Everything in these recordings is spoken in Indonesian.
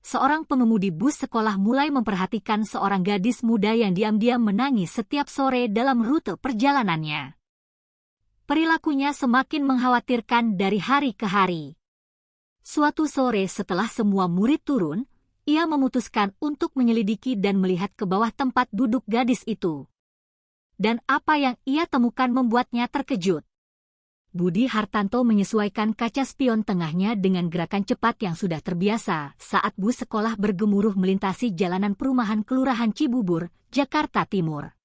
seorang pengemudi bus sekolah mulai memperhatikan seorang gadis muda yang diam-diam menangis setiap sore dalam rute perjalanannya. Perilakunya semakin mengkhawatirkan dari hari ke hari. Suatu sore setelah semua murid turun, ia memutuskan untuk menyelidiki dan melihat ke bawah tempat duduk gadis itu. Dan apa yang ia temukan membuatnya terkejut. Budi Hartanto menyesuaikan kaca spion tengahnya dengan gerakan cepat yang sudah terbiasa saat bus sekolah bergemuruh melintasi jalanan perumahan Kelurahan Cibubur, Jakarta Timur.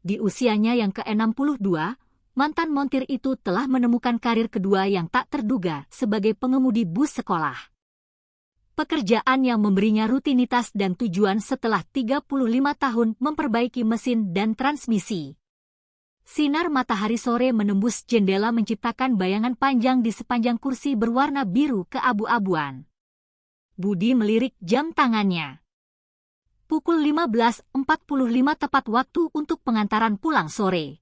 Di usianya yang ke-62, mantan montir itu telah menemukan karir kedua yang tak terduga sebagai pengemudi bus sekolah. Pekerjaan yang memberinya rutinitas dan tujuan setelah 35 tahun memperbaiki mesin dan transmisi. Sinar matahari sore menembus jendela menciptakan bayangan panjang di sepanjang kursi berwarna biru keabu-abuan. Budi melirik jam tangannya. Pukul 15.45 tepat waktu untuk pengantaran pulang sore.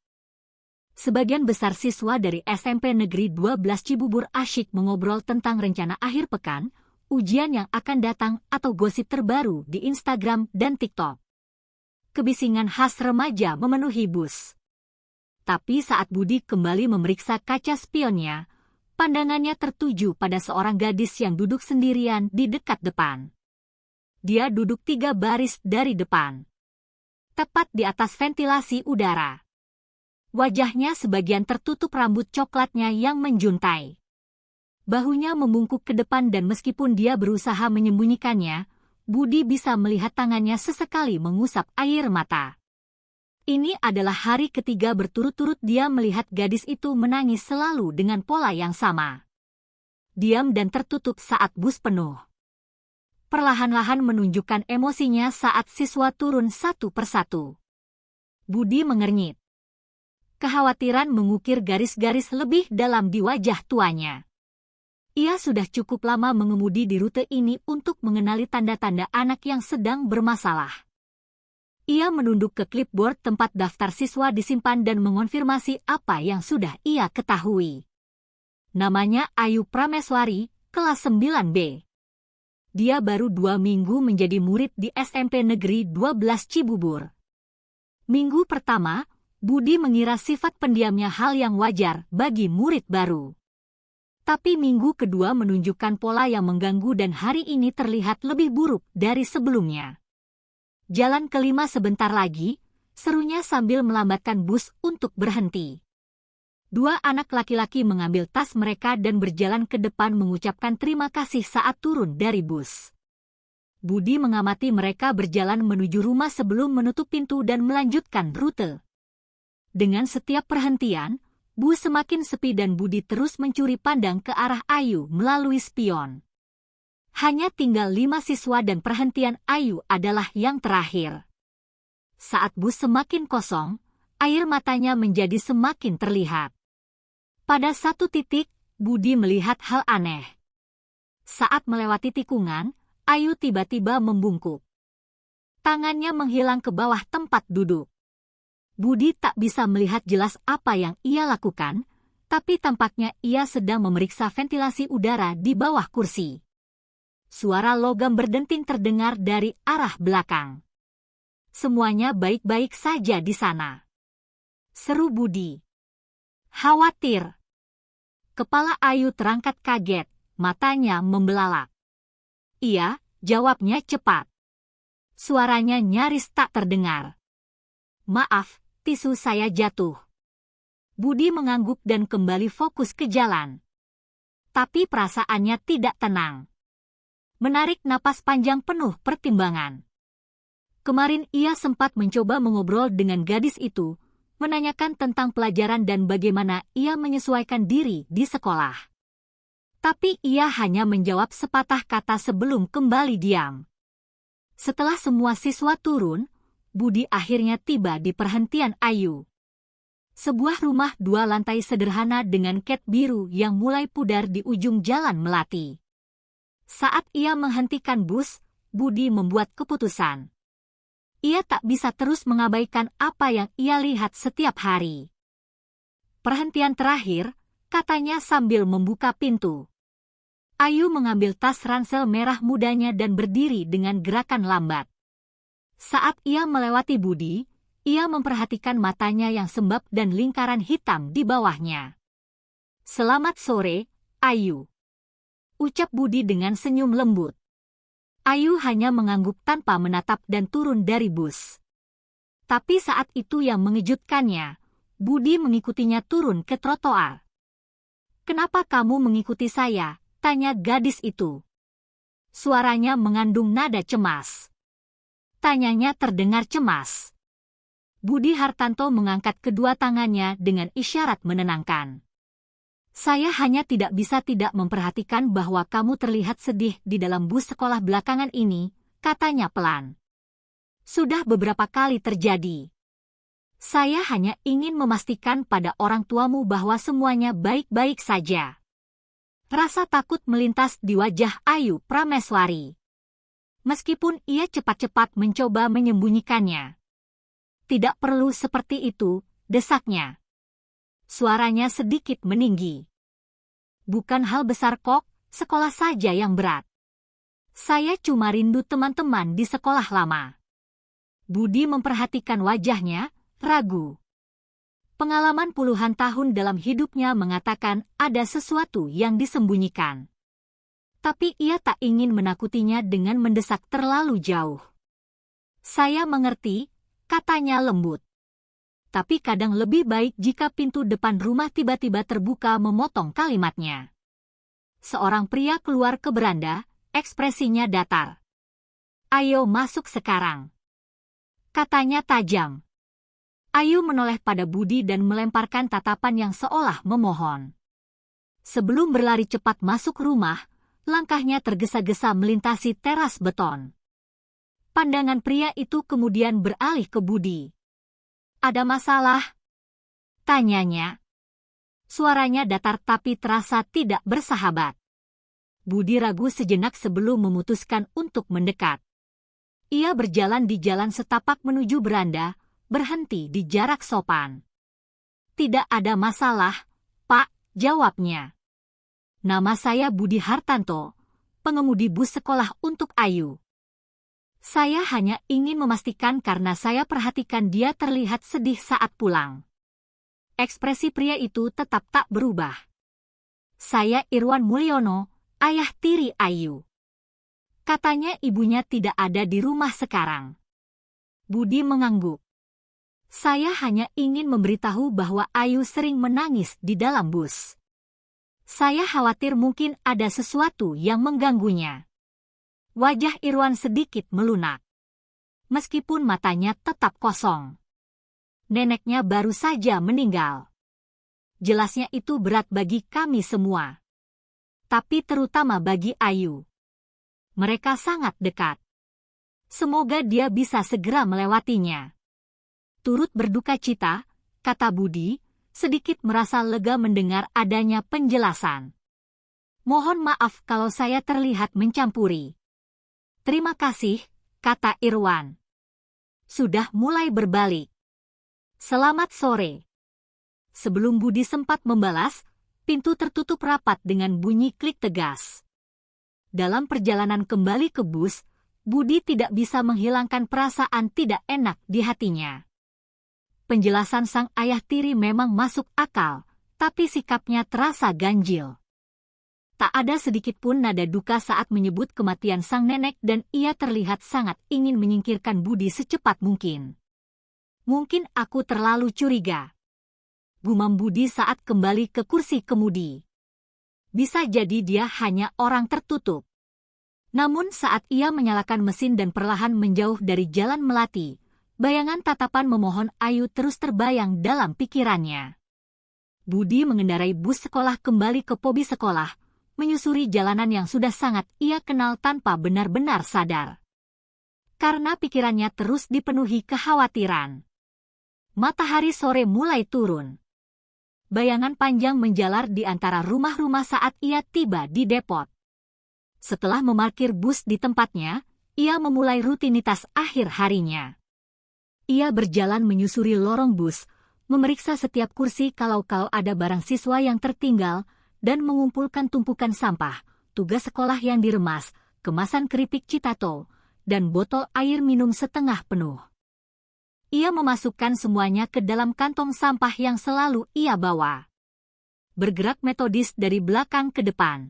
Sebagian besar siswa dari SMP Negeri 12 Cibubur asyik mengobrol tentang rencana akhir pekan, ujian yang akan datang atau gosip terbaru di Instagram dan TikTok. Kebisingan khas remaja memenuhi bus. Tapi saat Budi kembali memeriksa kaca spionnya, pandangannya tertuju pada seorang gadis yang duduk sendirian di dekat depan. Dia duduk 3 baris dari depan, tepat di atas ventilasi udara. Wajahnya sebagian tertutup rambut coklatnya yang menjuntai. Bahunya membungkuk ke depan dan meskipun dia berusaha menyembunyikannya, Budi bisa melihat tangannya sesekali mengusap air mata. Ini adalah hari ketiga berturut-turut dia melihat gadis itu menangis selalu dengan pola yang sama. Diam dan tertutup saat bus penuh. Perlahan-lahan menunjukkan emosinya saat siswa turun satu persatu. Budi mengernyit. Kekhawatiran mengukir garis-garis lebih dalam di wajah tuanya. Ia sudah cukup lama mengemudi di rute ini untuk mengenali tanda-tanda anak yang sedang bermasalah. Ia menunduk ke clipboard tempat daftar siswa disimpan dan mengonfirmasi apa yang sudah ia ketahui. Namanya Ayu Prameswari, kelas 9B. Dia baru 2 minggu menjadi murid di SMP Negeri 12 Cibubur. Minggu pertama, Budi mengira sifat pendiamnya hal yang wajar bagi murid baru. Tapi minggu kedua menunjukkan pola yang mengganggu dan hari ini terlihat lebih buruk dari sebelumnya. Jalan kelima sebentar lagi, serunya sambil melambatkan bus untuk berhenti. 2 anak laki-laki mengambil tas mereka dan berjalan ke depan mengucapkan terima kasih saat turun dari bus. Budi mengamati mereka berjalan menuju rumah sebelum menutup pintu dan melanjutkan rute. Dengan setiap perhentian, bus semakin sepi dan Budi terus mencuri pandang ke arah Ayu melalui spion. Hanya tinggal 5 siswa dan perhentian Ayu adalah yang terakhir. Saat bus semakin kosong, air matanya menjadi semakin terlihat. Pada satu titik, Budi melihat hal aneh. Saat melewati tikungan, Ayu tiba-tiba membungkuk. Tangannya menghilang ke bawah tempat duduk. Budi tak bisa melihat jelas apa yang ia lakukan, tapi tampaknya ia sedang memeriksa ventilasi udara di bawah kursi. Suara logam berdenting terdengar dari arah belakang. Semuanya baik-baik saja di sana, seru Budi. Khawatir. Kepala Ayu terangkat kaget, matanya membelalak. Iya, jawabnya cepat. Suaranya nyaris tak terdengar. Maaf, tisu saya jatuh. Budi mengangguk dan kembali fokus ke jalan. Tapi perasaannya tidak tenang. Menarik napas panjang penuh pertimbangan. Kemarin ia sempat mencoba mengobrol dengan gadis itu, menanyakan tentang pelajaran dan bagaimana ia menyesuaikan diri di sekolah. Tapi ia hanya menjawab sepatah kata sebelum kembali diam. Setelah semua siswa turun, Budi akhirnya tiba di perhentian Ayu. Sebuah rumah 2 lantai sederhana dengan cat biru yang mulai pudar di ujung jalan melati. Saat ia menghentikan bus, Budi membuat keputusan. Ia tak bisa terus mengabaikan apa yang ia lihat setiap hari. Perhentian terakhir, katanya sambil membuka pintu. Ayu mengambil tas ransel merah mudanya dan berdiri dengan gerakan lambat. Saat ia melewati Budi, ia memperhatikan matanya yang sembab dan lingkaran hitam di bawahnya. "Selamat sore, Ayu," ucap Budi dengan senyum lembut. Ayu hanya mengangguk tanpa menatap dan turun dari bus. Tapi saat itu yang mengejutkannya, Budi mengikutinya turun ke trotoar. "Kenapa kamu mengikuti saya?" tanya gadis itu. Suaranya mengandung nada cemas. Tanyanya terdengar cemas. Budi Hartanto mengangkat kedua tangannya dengan isyarat menenangkan. "Saya hanya tidak bisa tidak memperhatikan bahwa kamu terlihat sedih di dalam bus sekolah belakangan ini," katanya pelan. "Sudah beberapa kali terjadi. Saya hanya ingin memastikan pada orang tuamu bahwa semuanya baik-baik saja." Rasa takut melintas di wajah Ayu Prameswari. Meskipun ia cepat-cepat mencoba menyembunyikannya. "Tidak perlu seperti itu," desaknya. Suaranya sedikit meninggi. "Bukan hal besar kok, sekolah saja yang berat. Saya cuma rindu teman-teman di sekolah lama." Budi memperhatikan wajahnya, ragu. Pengalaman puluhan tahun dalam hidupnya mengatakan ada sesuatu yang disembunyikan. Tapi ia tak ingin menakutinya dengan mendesak terlalu jauh. "Saya mengerti," katanya lembut. Tapi kadang lebih baik jika pintu depan rumah tiba-tiba terbuka memotong kalimatnya. Seorang pria keluar ke beranda, ekspresinya datar. "Ayo masuk sekarang," katanya tajam. Ayu menoleh pada Budi dan melemparkan tatapan yang seolah memohon. Sebelum berlari cepat masuk rumah, langkahnya tergesa-gesa melintasi teras beton. Pandangan pria itu kemudian beralih ke Budi. "Ada masalah?" tanyanya. Suaranya datar tapi terasa tidak bersahabat. Budi ragu sejenak sebelum memutuskan untuk mendekat. Ia berjalan di jalan setapak menuju beranda, berhenti di jarak sopan. "Tidak ada masalah, Pak," jawabnya. "Nama saya Budi Hartanto, pengemudi bus sekolah untuk Ayu. Saya hanya ingin memastikan karena saya perhatikan dia terlihat sedih saat pulang." Ekspresi pria itu tetap tak berubah. "Saya Irwan Mulyono, ayah tiri Ayu." Katanya ibunya tidak ada di rumah sekarang. Budi mengangguk. "Saya hanya ingin memberitahu bahwa Ayu sering menangis di dalam bus. Saya khawatir mungkin ada sesuatu yang mengganggunya." Wajah Irwan sedikit melunak. Meskipun matanya tetap kosong. Neneknya baru saja meninggal. Jelasnya itu berat bagi kami semua. Tapi terutama bagi Ayu. Mereka sangat dekat. Semoga dia bisa segera melewatinya. "Turut berduka cita," kata Budi, sedikit merasa lega mendengar adanya penjelasan. "Mohon maaf kalau saya terlihat mencampuri." "Terima kasih," kata Irwan. Sudah mulai berbalik. "Selamat sore." Sebelum Budi sempat membalas, pintu tertutup rapat dengan bunyi klik tegas. Dalam perjalanan kembali ke bus, Budi tidak bisa menghilangkan perasaan tidak enak di hatinya. Penjelasan sang ayah tiri memang masuk akal, tapi sikapnya terasa ganjil. Tak ada sedikit pun nada duka saat menyebut kematian sang nenek dan ia terlihat sangat ingin menyingkirkan Budi secepat mungkin. "Mungkin aku terlalu curiga," gumam Budi saat kembali ke kursi kemudi. Bisa jadi dia hanya orang tertutup. Namun saat ia menyalakan mesin dan perlahan menjauh dari jalan melati, bayangan tatapan memohon Ayu terus terbayang dalam pikirannya. Budi mengendarai bus sekolah kembali ke pobi sekolah, menyusuri jalanan yang sudah sangat ia kenal tanpa benar-benar sadar. Karena pikirannya terus dipenuhi kekhawatiran. Matahari sore mulai turun. Bayangan panjang menjalar di antara rumah-rumah saat ia tiba di depot. Setelah memarkir bus di tempatnya, ia memulai rutinitas akhir harinya. Ia berjalan menyusuri lorong bus, memeriksa setiap kursi kalau ada barang siswa yang tertinggal, dan mengumpulkan tumpukan sampah, tugas sekolah yang diremas, kemasan keripik Citato, dan botol air minum setengah penuh. Ia memasukkan semuanya ke dalam kantong sampah yang selalu ia bawa. Bergerak metodis dari belakang ke depan.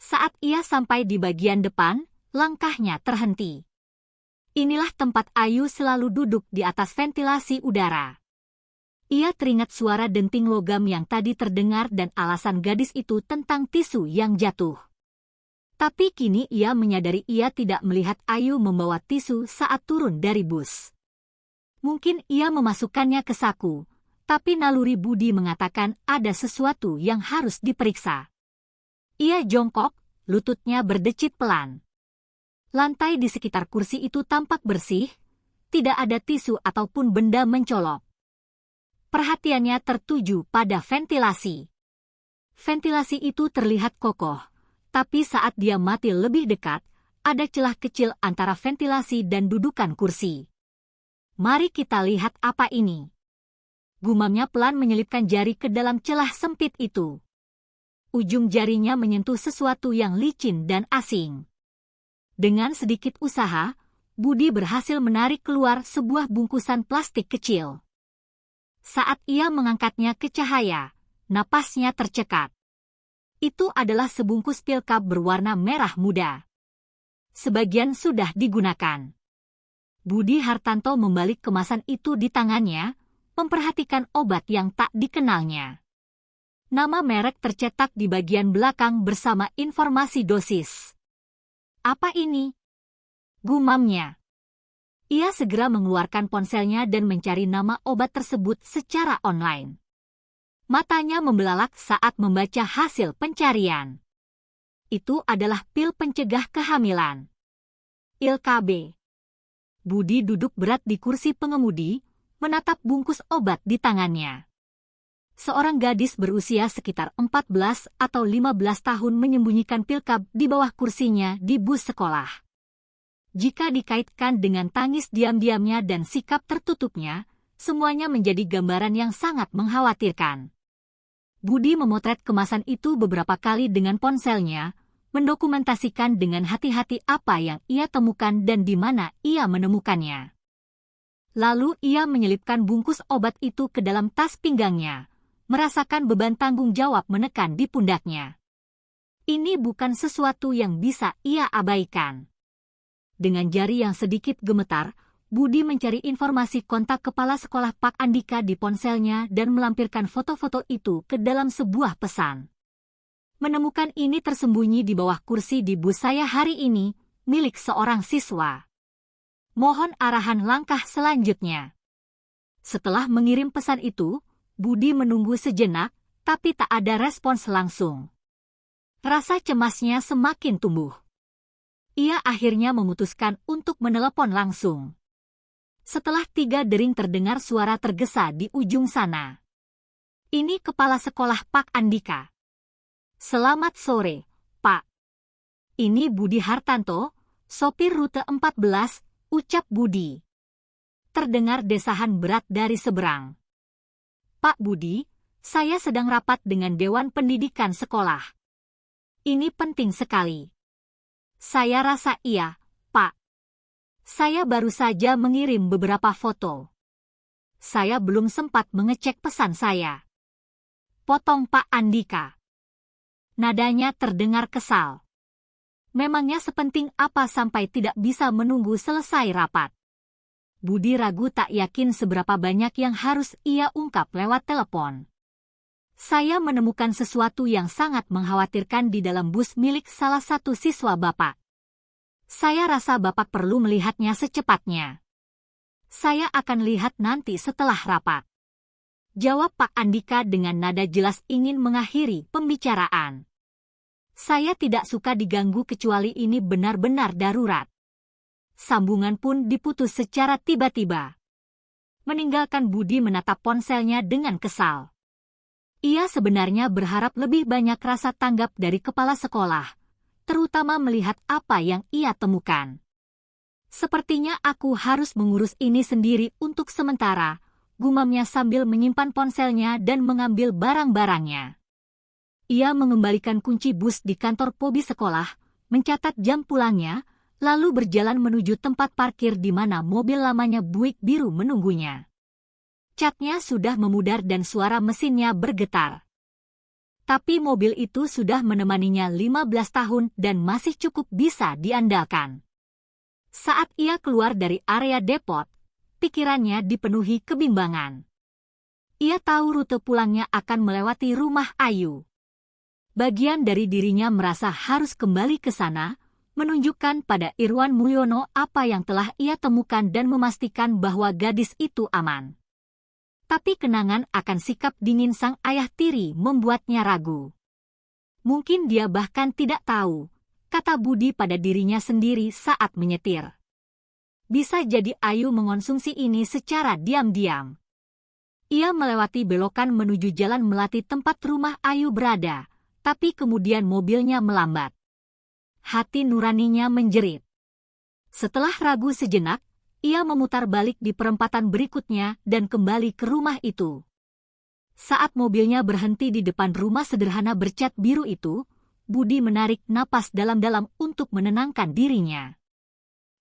Saat ia sampai di bagian depan, langkahnya terhenti. Inilah tempat Ayu selalu duduk di atas ventilasi udara. Ia teringat suara denting logam yang tadi terdengar dan alasan gadis itu tentang tisu yang jatuh. Tapi kini ia menyadari ia tidak melihat Ayu membawa tisu saat turun dari bus. Mungkin ia memasukkannya ke saku, tapi naluri budi mengatakan ada sesuatu yang harus diperiksa. Ia jongkok, lututnya berdecit pelan. Lantai di sekitar kursi itu tampak bersih, tidak ada tisu ataupun benda mencolok. Perhatiannya tertuju pada ventilasi. Ventilasi itu terlihat kokoh, tapi saat dia mati lebih dekat, ada celah kecil antara ventilasi dan dudukan kursi. Mari kita lihat apa ini. Gumamnya pelan menyelipkan jari ke dalam celah sempit itu. Ujung jarinya menyentuh sesuatu yang licin dan asing. Dengan sedikit usaha, Budi berhasil menarik keluar sebuah bungkusan plastik kecil. Saat ia mengangkatnya ke cahaya, napasnya tercekat. Itu adalah sebungkus pil cup berwarna merah muda. Sebagian sudah digunakan. Budi Hartanto membalik kemasan itu di tangannya, memperhatikan obat yang tak dikenalnya. Nama merek tercetak di bagian belakang bersama informasi dosis. Apa ini? Gumamnya. Ia segera mengeluarkan ponselnya dan mencari nama obat tersebut secara online. Matanya membelalak saat membaca hasil pencarian. Itu adalah pil pencegah kehamilan. ILKB. Budi duduk berat di kursi pengemudi, menatap bungkus obat di tangannya. Seorang gadis berusia sekitar 14 atau 15 tahun menyembunyikan pil cup di bawah kursinya di bus sekolah. Jika dikaitkan dengan tangis diam-diamnya dan sikap tertutupnya, semuanya menjadi gambaran yang sangat mengkhawatirkan. Budi memotret kemasan itu beberapa kali dengan ponselnya, mendokumentasikan dengan hati-hati apa yang ia temukan dan di mana ia menemukannya. Lalu ia menyelipkan bungkus obat itu ke dalam tas pinggangnya, merasakan beban tanggung jawab menekan di pundaknya. Ini bukan sesuatu yang bisa ia abaikan. Dengan jari yang sedikit gemetar, Budi mencari informasi kontak kepala sekolah Pak Andika di ponselnya dan melampirkan foto-foto itu ke dalam sebuah pesan. Menemukan ini tersembunyi di bawah kursi di bus saya hari ini, milik seorang siswa. Mohon arahan langkah selanjutnya. Setelah mengirim pesan itu, Budi menunggu sejenak, tapi tak ada respons langsung. Rasa cemasnya semakin tumbuh. Ia akhirnya memutuskan untuk menelepon langsung. Setelah 3 dering terdengar suara tergesa di ujung sana. Ini kepala sekolah Pak Andika. Selamat sore, Pak. Ini Budi Hartanto, sopir rute 14, ucap Budi. Terdengar desahan berat dari seberang. Pak Budi, saya sedang rapat dengan Dewan Pendidikan Sekolah. Ini penting sekali. Saya rasa iya, Pak. Saya baru saja mengirim beberapa foto. Saya belum sempat mengecek pesan saya. Potong Pak Andika. Nadanya terdengar kesal. Memangnya sepenting apa sampai tidak bisa menunggu selesai rapat? Budi ragu tak yakin seberapa banyak yang harus ia ungkap lewat telepon. Saya menemukan sesuatu yang sangat mengkhawatirkan di dalam bus milik salah satu siswa Bapak. Saya rasa Bapak perlu melihatnya secepatnya. Saya akan lihat nanti setelah rapat. Jawab Pak Andika dengan nada jelas ingin mengakhiri pembicaraan. Saya tidak suka diganggu kecuali ini benar-benar darurat. Sambungan pun diputus secara tiba-tiba. Meninggalkan Budi menatap ponselnya dengan kesal. Ia sebenarnya berharap lebih banyak rasa tanggap dari kepala sekolah, terutama melihat apa yang ia temukan. Sepertinya aku harus mengurus ini sendiri untuk sementara, gumamnya sambil menyimpan ponselnya dan mengambil barang-barangnya. Ia mengembalikan kunci bus di kantor Pobi sekolah, mencatat jam pulangnya, lalu berjalan menuju tempat parkir di mana mobil lamanya Buick biru menunggunya. Catnya sudah memudar dan suara mesinnya bergetar. Tapi mobil itu sudah menemaninya 15 tahun dan masih cukup bisa diandalkan. Saat ia keluar dari area depot, pikirannya dipenuhi kebimbangan. Ia tahu rute pulangnya akan melewati rumah Ayu. Bagian dari dirinya merasa harus kembali ke sana, menunjukkan pada Irwan Mulyono apa yang telah ia temukan dan memastikan bahwa gadis itu aman. Tapi kenangan akan sikap dingin sang ayah tiri membuatnya ragu. Mungkin dia bahkan tidak tahu, kata Budi pada dirinya sendiri saat menyetir. Bisa jadi Ayu mengonsumsi ini secara diam-diam. Ia melewati belokan menuju jalan melati tempat rumah Ayu berada, tapi kemudian mobilnya melambat. Hati nuraninya menjerit. Setelah ragu sejenak, ia memutar balik di perempatan berikutnya dan kembali ke rumah itu. Saat mobilnya berhenti di depan rumah sederhana bercat biru itu, Budi menarik napas dalam-dalam untuk menenangkan dirinya.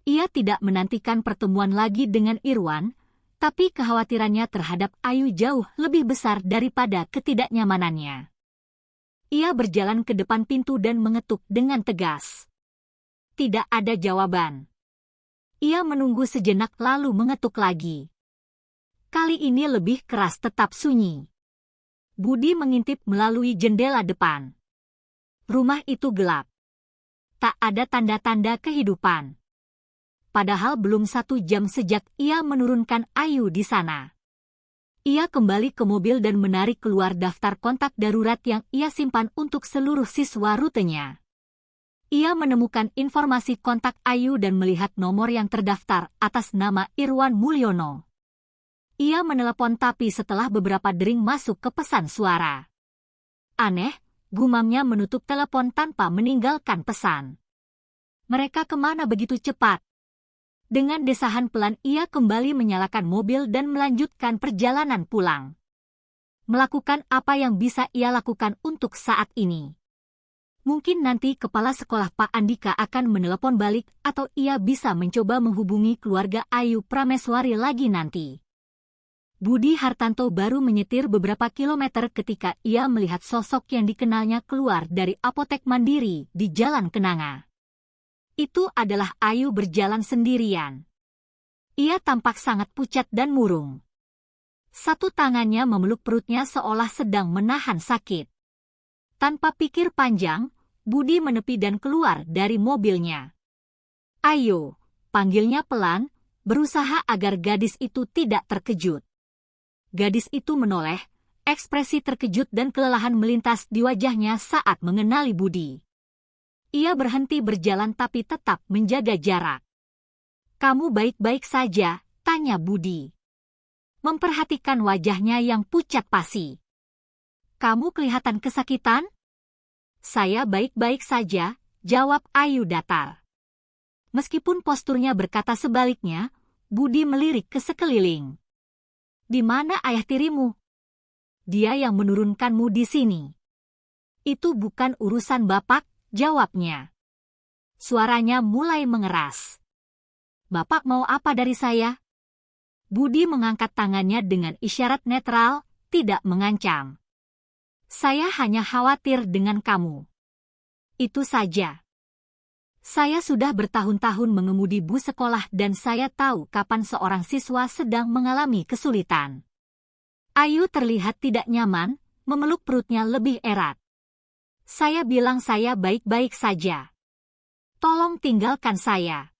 Ia tidak menantikan pertemuan lagi dengan Irwan, tapi kekhawatirannya terhadap Ayu jauh lebih besar daripada ketidaknyamanannya. Ia berjalan ke depan pintu dan mengetuk dengan tegas. Tidak ada jawaban. Ia menunggu sejenak lalu mengetuk lagi. Kali ini lebih keras tetap sunyi. Budi mengintip melalui jendela depan. Rumah itu gelap. Tak ada tanda-tanda kehidupan. Padahal belum 1 jam sejak ia menurunkan Ayu di sana. Ia kembali ke mobil dan menarik keluar daftar kontak darurat yang ia simpan untuk seluruh siswa rutenya. Ia menemukan informasi kontak Ayu dan melihat nomor yang terdaftar atas nama Irwan Mulyono. Ia menelepon tapi setelah beberapa dering masuk ke pesan suara. Aneh, gumamnya menutup telepon tanpa meninggalkan pesan. Mereka kemana begitu cepat? Dengan desahan pelan ia kembali menyalakan mobil dan melanjutkan perjalanan pulang. Melakukan apa yang bisa ia lakukan untuk saat ini. Mungkin nanti kepala sekolah Pak Andika akan menelepon balik atau ia bisa mencoba menghubungi keluarga Ayu Prameswari lagi nanti. Budi Hartanto baru menyetir beberapa kilometer ketika ia melihat sosok yang dikenalnya keluar dari apotek Mandiri di Jalan Kenanga. Itu adalah Ayu berjalan sendirian. Ia tampak sangat pucat dan murung. Satu tangannya memeluk perutnya seolah sedang menahan sakit. Tanpa pikir panjang, Budi menepi dan keluar dari mobilnya. Ayo, panggilnya pelan, berusaha agar gadis itu tidak terkejut. Gadis itu menoleh, ekspresi terkejut dan kelelahan melintas di wajahnya saat mengenali Budi. Ia berhenti berjalan tapi tetap menjaga jarak. Kamu baik-baik saja, tanya Budi. Memperhatikan wajahnya yang pucat pasi. Kamu kelihatan kesakitan? Saya baik-baik saja, jawab Ayu datar. Meskipun posturnya berkata sebaliknya, Budi melirik ke sekeliling. Di mana ayah tirimu? Dia yang menurunkanmu di sini. Itu bukan urusan bapak, jawabnya. Suaranya mulai mengeras. Bapak mau apa dari saya? Budi mengangkat tangannya dengan isyarat netral, tidak mengancam. Saya hanya khawatir dengan kamu. Itu saja. Saya sudah bertahun-tahun mengemudi bus sekolah dan saya tahu kapan seorang siswa sedang mengalami kesulitan. Ayu terlihat tidak nyaman, memeluk perutnya lebih erat. Saya bilang saya baik-baik saja. Tolong tinggalkan saya.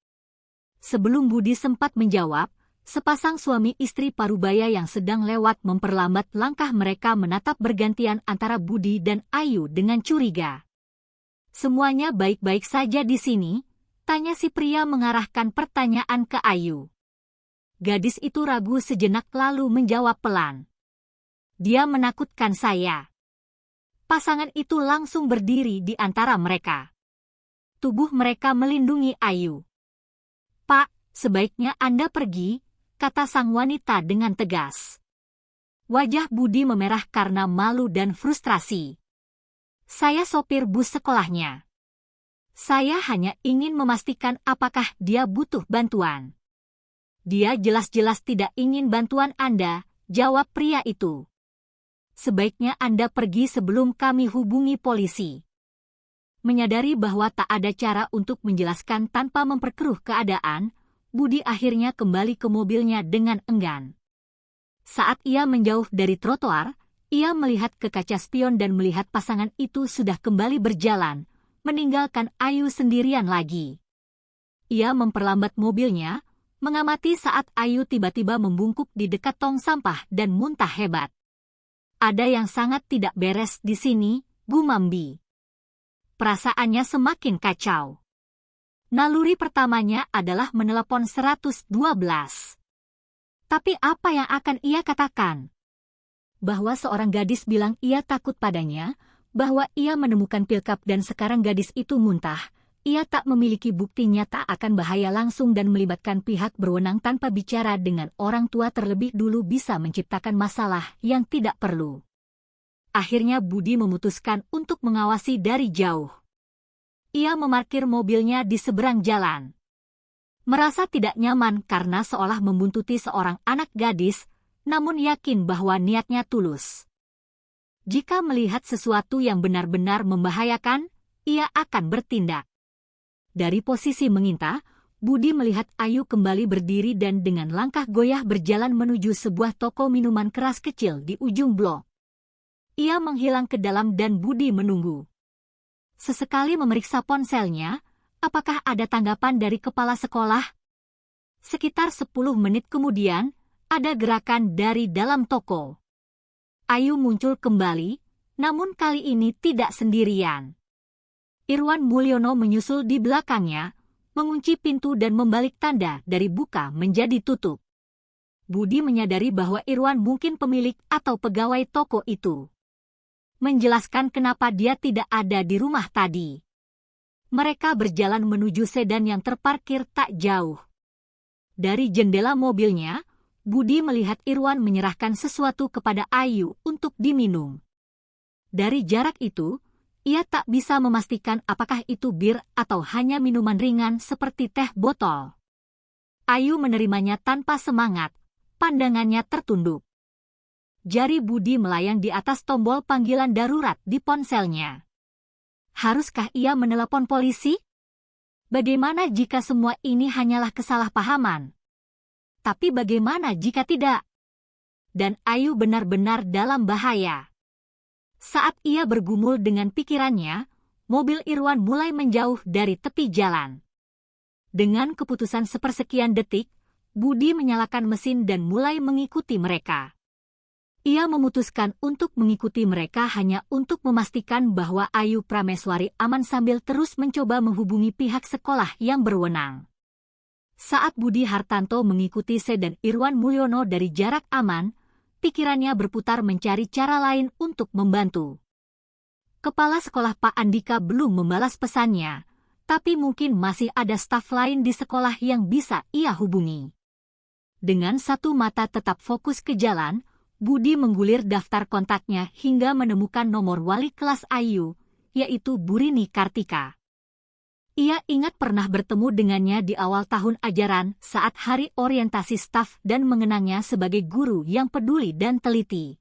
Sebelum Budi sempat menjawab, sepasang suami istri parubaya yang sedang lewat memperlambat langkah mereka menatap bergantian antara Budi dan Ayu dengan curiga. Semuanya baik-baik saja di sini, tanya si pria mengarahkan pertanyaan ke Ayu. Gadis itu ragu sejenak lalu menjawab pelan. Dia menakutkan saya. Pasangan itu langsung berdiri di antara mereka. Tubuh mereka melindungi Ayu. Pak, sebaiknya Anda pergi, kata sang wanita dengan tegas. Wajah Budi memerah karena malu dan frustrasi. Saya sopir bus sekolahnya. Saya hanya ingin memastikan apakah dia butuh bantuan. Dia jelas-jelas tidak ingin bantuan Anda, jawab pria itu. Sebaiknya Anda pergi sebelum kami hubungi polisi. Menyadari bahwa tak ada cara untuk menjelaskan tanpa memperkeruh keadaan, Budi akhirnya kembali ke mobilnya dengan enggan. Saat ia menjauh dari trotoar, ia melihat ke kaca spion dan melihat pasangan itu sudah kembali berjalan, meninggalkan Ayu sendirian lagi. Ia memperlambat mobilnya, mengamati saat Ayu tiba-tiba membungkuk di dekat tong sampah dan muntah hebat. Ada yang sangat tidak beres di sini, gumam Bi. Perasaannya semakin kacau. Naluri pertamanya adalah menelepon 112. Tapi apa yang akan ia katakan? Bahwa seorang gadis bilang ia takut padanya, bahwa ia menemukan pil cup dan sekarang gadis itu muntah. Ia tak memiliki bukti nyata akan bahaya langsung dan melibatkan pihak berwenang tanpa bicara dengan orang tua terlebih dulu bisa menciptakan masalah yang tidak perlu. Akhirnya Budi memutuskan untuk mengawasi dari jauh. Ia memarkir mobilnya di seberang jalan. Merasa tidak nyaman karena seolah membuntuti seorang anak gadis, namun yakin bahwa niatnya tulus. Jika melihat sesuatu yang benar-benar membahayakan, ia akan bertindak. Dari posisi menginta, Budi melihat Ayu kembali berdiri dan dengan langkah goyah berjalan menuju sebuah toko minuman keras kecil di ujung blok. Ia menghilang ke dalam dan Budi menunggu. Sesekali memeriksa ponselnya, apakah ada tanggapan dari kepala sekolah? Sekitar 10 menit kemudian, ada gerakan dari dalam toko. Ayu muncul kembali, namun kali ini tidak sendirian. Irwan Mulyono menyusul di belakangnya, mengunci pintu dan membalik tanda dari buka menjadi tutup. Budi menyadari bahwa Irwan mungkin pemilik atau pegawai toko itu. Menjelaskan kenapa dia tidak ada di rumah tadi. Mereka berjalan menuju sedan yang terparkir tak jauh. Dari jendela mobilnya, Budi melihat Irwan menyerahkan sesuatu kepada Ayu untuk diminum. Dari jarak itu, ia tak bisa memastikan apakah itu bir atau hanya minuman ringan seperti teh botol. Ayu menerimanya tanpa semangat, pandangannya tertunduk. Jari Budi melayang di atas tombol panggilan darurat di ponselnya. Haruskah ia menelepon polisi? Bagaimana jika semua ini hanyalah kesalahpahaman? Tapi bagaimana jika tidak? Dan Ayu benar-benar dalam bahaya. Saat ia bergumul dengan pikirannya, mobil Irwan mulai menjauh dari tepi jalan. Dengan keputusan sepersekian detik, Budi menyalakan mesin dan mulai mengikuti mereka. Ia memutuskan untuk mengikuti mereka hanya untuk memastikan bahwa Ayu Prameswari aman sambil terus mencoba menghubungi pihak sekolah yang berwenang. Saat Budi Hartanto mengikuti sedan Irwan Mulyono dari jarak aman, pikirannya berputar mencari cara lain untuk membantu. Kepala sekolah Pak Andika belum membalas pesannya, tapi mungkin masih ada staf lain di sekolah yang bisa ia hubungi. Dengan satu mata tetap fokus ke jalan, Budi menggulir daftar kontaknya hingga menemukan nomor wali kelas Ayu, yaitu Burini Kartika. Ia ingat pernah bertemu dengannya di awal tahun ajaran saat hari orientasi staf dan mengenangnya sebagai guru yang peduli dan teliti.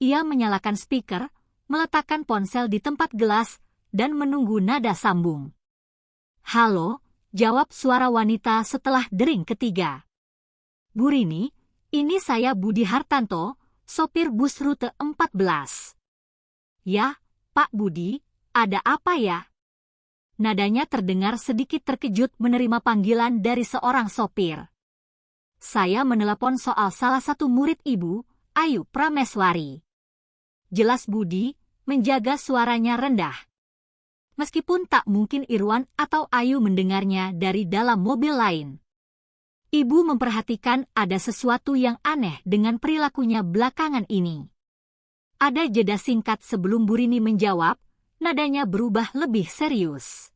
Ia menyalakan speaker, meletakkan ponsel di tempat gelas, dan menunggu nada sambung. "Halo," jawab suara wanita setelah dering ketiga. "Burini, ini saya Budi Hartanto, sopir bus rute 14. "Ya, Pak Budi, ada apa ya?" Nadanya terdengar sedikit terkejut menerima panggilan dari seorang sopir. "Saya menelepon soal salah satu murid Ibu, Ayu Prameswari." Jelas Budi, menjaga suaranya rendah. Meskipun tak mungkin Irwan atau Ayu mendengarnya dari dalam mobil lain. Ibu memperhatikan ada sesuatu yang aneh dengan perilakunya belakangan ini. Ada jeda singkat sebelum Burini menjawab, nadanya berubah lebih serius.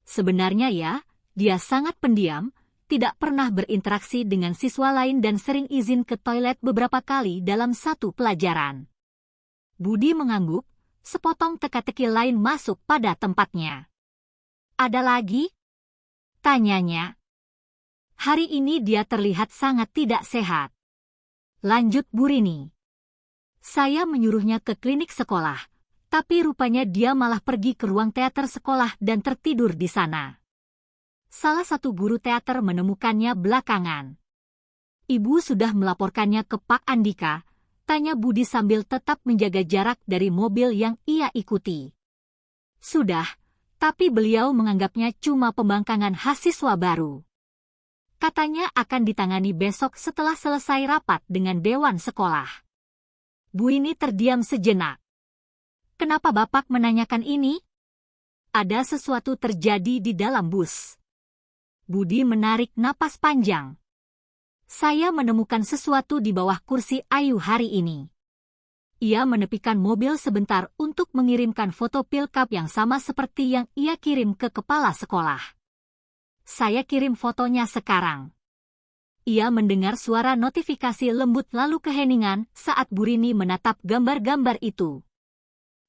Sebenarnya ya, dia sangat pendiam, tidak pernah berinteraksi dengan siswa lain dan sering izin ke toilet beberapa kali dalam satu pelajaran. Budi mengangguk, sepotong teka-teki lain masuk pada tempatnya. "Ada lagi?" tanyanya. "Hari ini dia terlihat sangat tidak sehat," lanjut Bu Rini. "Saya menyuruhnya ke klinik sekolah, tapi rupanya dia malah pergi ke ruang teater sekolah dan tertidur di sana. Salah satu guru teater menemukannya belakangan." "Ibu sudah melaporkannya ke Pak Andika?" tanya Budi sambil tetap menjaga jarak dari mobil yang ia ikuti. "Sudah, tapi beliau menganggapnya cuma pembangkangan mahasiswa baru. Katanya akan ditangani besok setelah selesai rapat dengan Dewan Sekolah." Bu Rini terdiam sejenak. "Kenapa Bapak menanyakan ini?" "Ada sesuatu terjadi di dalam bus." Budi menarik napas panjang. "Saya menemukan sesuatu di bawah kursi Ayu hari ini." Ia menepikan mobil sebentar untuk mengirimkan foto pilkap yang sama seperti yang ia kirim ke kepala sekolah. "Saya kirim fotonya sekarang." Ia mendengar suara notifikasi lembut lalu keheningan saat Bu Rini menatap gambar-gambar itu.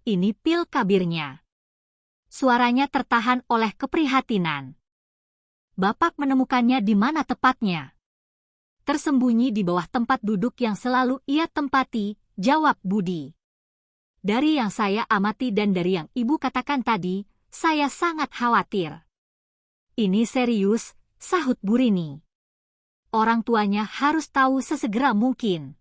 "Ini pil kabirnya." Suaranya tertahan oleh keprihatinan. "Bapak menemukannya di mana tepatnya?" "Tersembunyi di bawah tempat duduk yang selalu ia tempati," jawab Budi. "Dari yang saya amati dan dari yang Ibu katakan tadi, saya sangat khawatir." "Ini serius," sahut Bu Rini. "Orang tuanya harus tahu sesegera mungkin."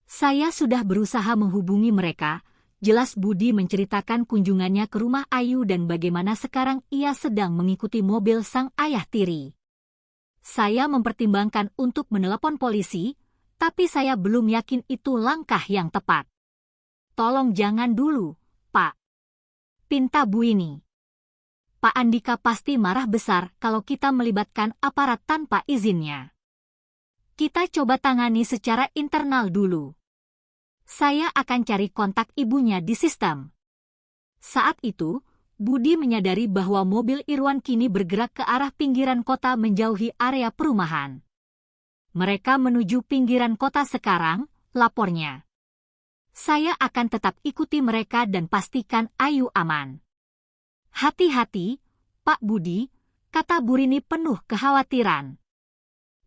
"Saya sudah berusaha menghubungi mereka." Jelas Budi menceritakan kunjungannya ke rumah Ayu dan bagaimana sekarang ia sedang mengikuti mobil sang ayah tiri. "Saya mempertimbangkan untuk menelepon polisi, tapi saya belum yakin itu langkah yang tepat." "Tolong jangan dulu, Pak," pinta Bu Rini. "Pak Andika pasti marah besar kalau kita melibatkan aparat tanpa izinnya. Kita coba tangani secara internal dulu. Saya akan cari kontak ibunya di sistem." Saat itu, Budi menyadari bahwa mobil Irwan kini bergerak ke arah pinggiran kota menjauhi area perumahan. "Mereka menuju pinggiran kota sekarang," lapornya. "Saya akan tetap ikuti mereka dan pastikan Ayu aman." "Hati-hati, Pak Budi," kata Bu Rini penuh kekhawatiran.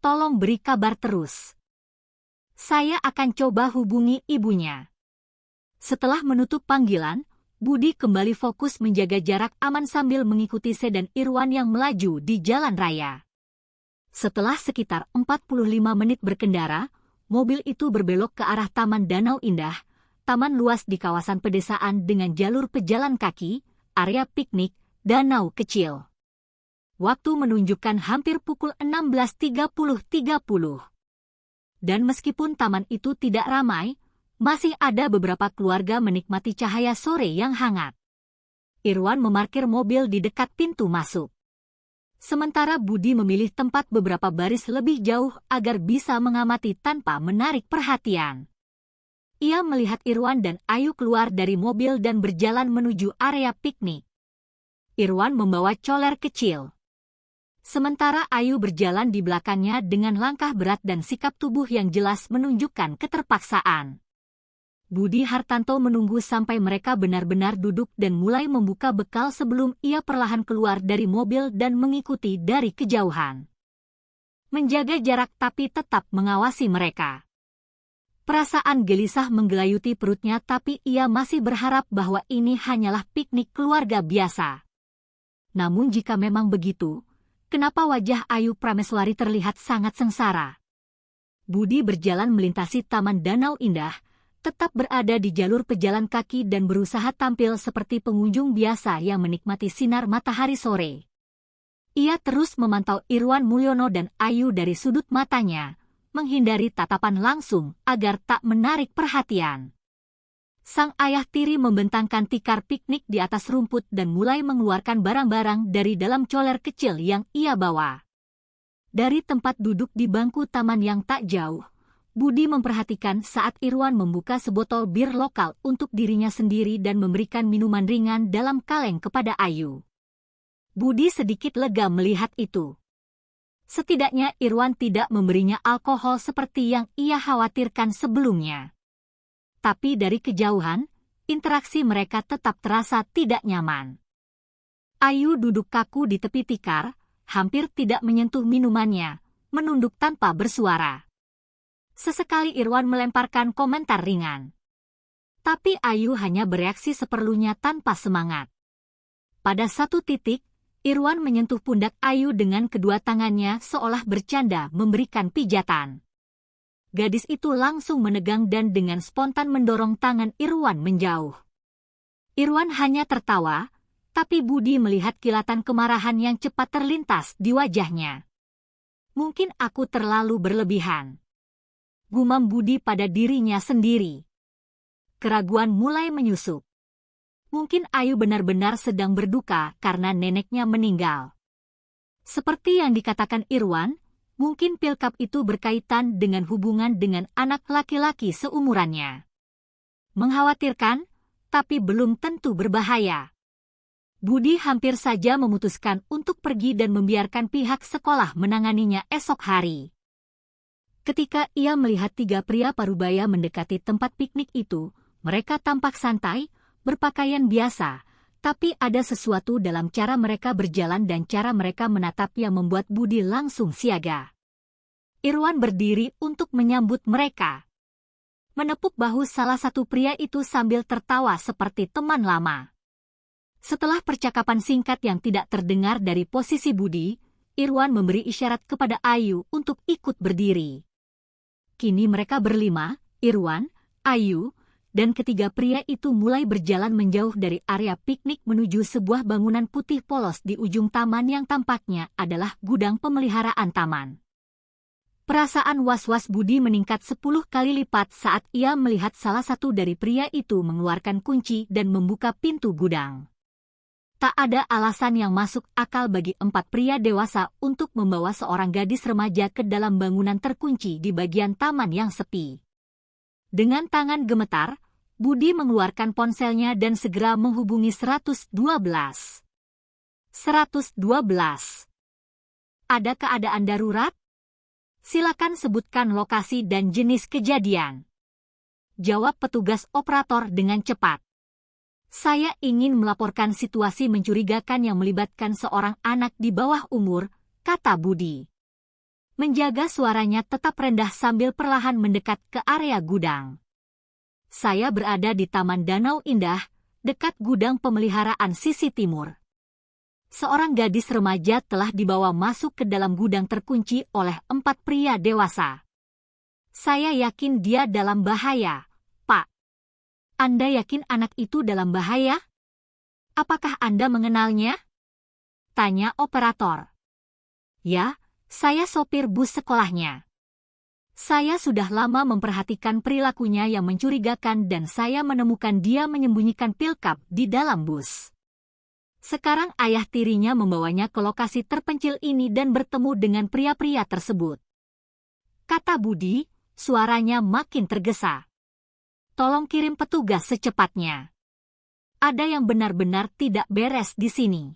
"Tolong beri kabar terus. Saya akan coba hubungi ibunya." Setelah menutup panggilan, Budi kembali fokus menjaga jarak aman sambil mengikuti sedan Irwan yang melaju di jalan raya. Setelah sekitar 45 menit berkendara, mobil itu berbelok ke arah Taman Danau Indah, taman luas di kawasan pedesaan dengan jalur pejalan kaki, area piknik, danau kecil. Waktu menunjukkan hampir pukul 16.30. Dan meskipun taman itu tidak ramai, masih ada beberapa keluarga menikmati cahaya sore yang hangat. Irwan memarkir mobil di dekat pintu masuk. Sementara Budi memilih tempat beberapa baris lebih jauh agar bisa mengamati tanpa menarik perhatian. Ia melihat Irwan dan Ayu keluar dari mobil dan berjalan menuju area piknik. Irwan membawa coler kecil. Sementara Ayu berjalan di belakangnya dengan langkah berat dan sikap tubuh yang jelas menunjukkan keterpaksaan. Budi Hartanto menunggu sampai mereka benar-benar duduk dan mulai membuka bekal sebelum ia perlahan keluar dari mobil dan mengikuti dari kejauhan. Menjaga jarak tapi tetap mengawasi mereka. Perasaan gelisah menggelayuti perutnya tapi ia masih berharap bahwa ini hanyalah piknik keluarga biasa. Namun jika memang begitu, kenapa wajah Ayu Prameswari terlihat sangat sengsara? Budi berjalan melintasi Taman Danau Indah, tetap berada di jalur pejalan kaki dan berusaha tampil seperti pengunjung biasa yang menikmati sinar matahari sore. Ia terus memantau Irwan Mulyono dan Ayu dari sudut matanya, menghindari tatapan langsung agar tak menarik perhatian. Sang ayah tiri membentangkan tikar piknik di atas rumput dan mulai mengeluarkan barang-barang dari dalam coler kecil yang ia bawa. Dari tempat duduk di bangku taman yang tak jauh, Budi memperhatikan saat Irwan membuka sebotol bir lokal untuk dirinya sendiri dan memberikan minuman ringan dalam kaleng kepada Ayu. Budi sedikit lega melihat itu. Setidaknya Irwan tidak memberinya alkohol seperti yang ia khawatirkan sebelumnya. Tapi dari kejauhan, interaksi mereka tetap terasa tidak nyaman. Ayu duduk kaku di tepi tikar, hampir tidak menyentuh minumannya, menunduk tanpa bersuara. Sesekali Irwan melemparkan komentar ringan. Tapi Ayu hanya bereaksi seperlunya tanpa semangat. Pada satu titik, Irwan menyentuh pundak Ayu dengan kedua tangannya seolah bercanda memberikan pijatan. Gadis itu langsung menegang dan dengan spontan mendorong tangan Irwan menjauh. Irwan hanya tertawa, tapi Budi melihat kilatan kemarahan yang cepat terlintas di wajahnya. Mungkin aku terlalu berlebihan, gumam Budi pada dirinya sendiri. Keraguan mulai menyusup. Mungkin Ayu benar-benar sedang berduka karena neneknya meninggal. Seperti yang dikatakan Irwan, mungkin pilkap itu berkaitan dengan hubungan dengan anak laki-laki seumurannya. Mengkhawatirkan, tapi belum tentu berbahaya. Budi hampir saja memutuskan untuk pergi dan membiarkan pihak sekolah menanganinya esok hari. Ketika ia melihat 3 pria parubaya mendekati tempat piknik itu, mereka tampak santai, berpakaian biasa, tapi ada sesuatu dalam cara mereka berjalan dan cara mereka menatap yang membuat Budi langsung siaga. Irwan berdiri untuk menyambut mereka. Menepuk bahu salah satu pria itu sambil tertawa seperti teman lama. Setelah percakapan singkat yang tidak terdengar dari posisi Budi, Irwan memberi isyarat kepada Ayu untuk ikut berdiri. Kini mereka berlima, Irwan, Ayu, dan ketiga pria itu mulai berjalan menjauh dari area piknik menuju sebuah bangunan putih polos di ujung taman yang tampaknya adalah gudang pemeliharaan taman. Perasaan was-was Budi meningkat 10 kali lipat saat ia melihat salah satu dari pria itu mengeluarkan kunci dan membuka pintu gudang. Tak ada alasan yang masuk akal bagi 4 pria dewasa untuk membawa seorang gadis remaja ke dalam bangunan terkunci di bagian taman yang sepi. Dengan tangan gemetar, Budi mengeluarkan ponselnya dan segera menghubungi 112. 112. Ada keadaan darurat? Silakan sebutkan lokasi dan jenis kejadian. Jawab petugas operator dengan cepat. Saya ingin melaporkan situasi mencurigakan yang melibatkan seorang anak di bawah umur, kata Budi. Menjaga suaranya tetap rendah sambil perlahan mendekat ke area gudang. Saya berada di Taman Danau Indah, dekat gudang pemeliharaan sisi timur. Seorang gadis remaja telah dibawa masuk ke dalam gudang terkunci oleh 4 pria dewasa. Saya yakin dia dalam bahaya, Pak. Anda yakin anak itu dalam bahaya? Apakah Anda mengenalnya? Tanya operator. Ya, saya sopir bus sekolahnya. Saya sudah lama memperhatikan perilakunya yang mencurigakan dan saya menemukan dia menyembunyikan pilkap di dalam bus. Sekarang ayah tirinya membawanya ke lokasi terpencil ini dan bertemu dengan pria-pria tersebut. Kata Budi, suaranya makin tergesa. Tolong kirim petugas secepatnya. Ada yang benar-benar tidak beres di sini.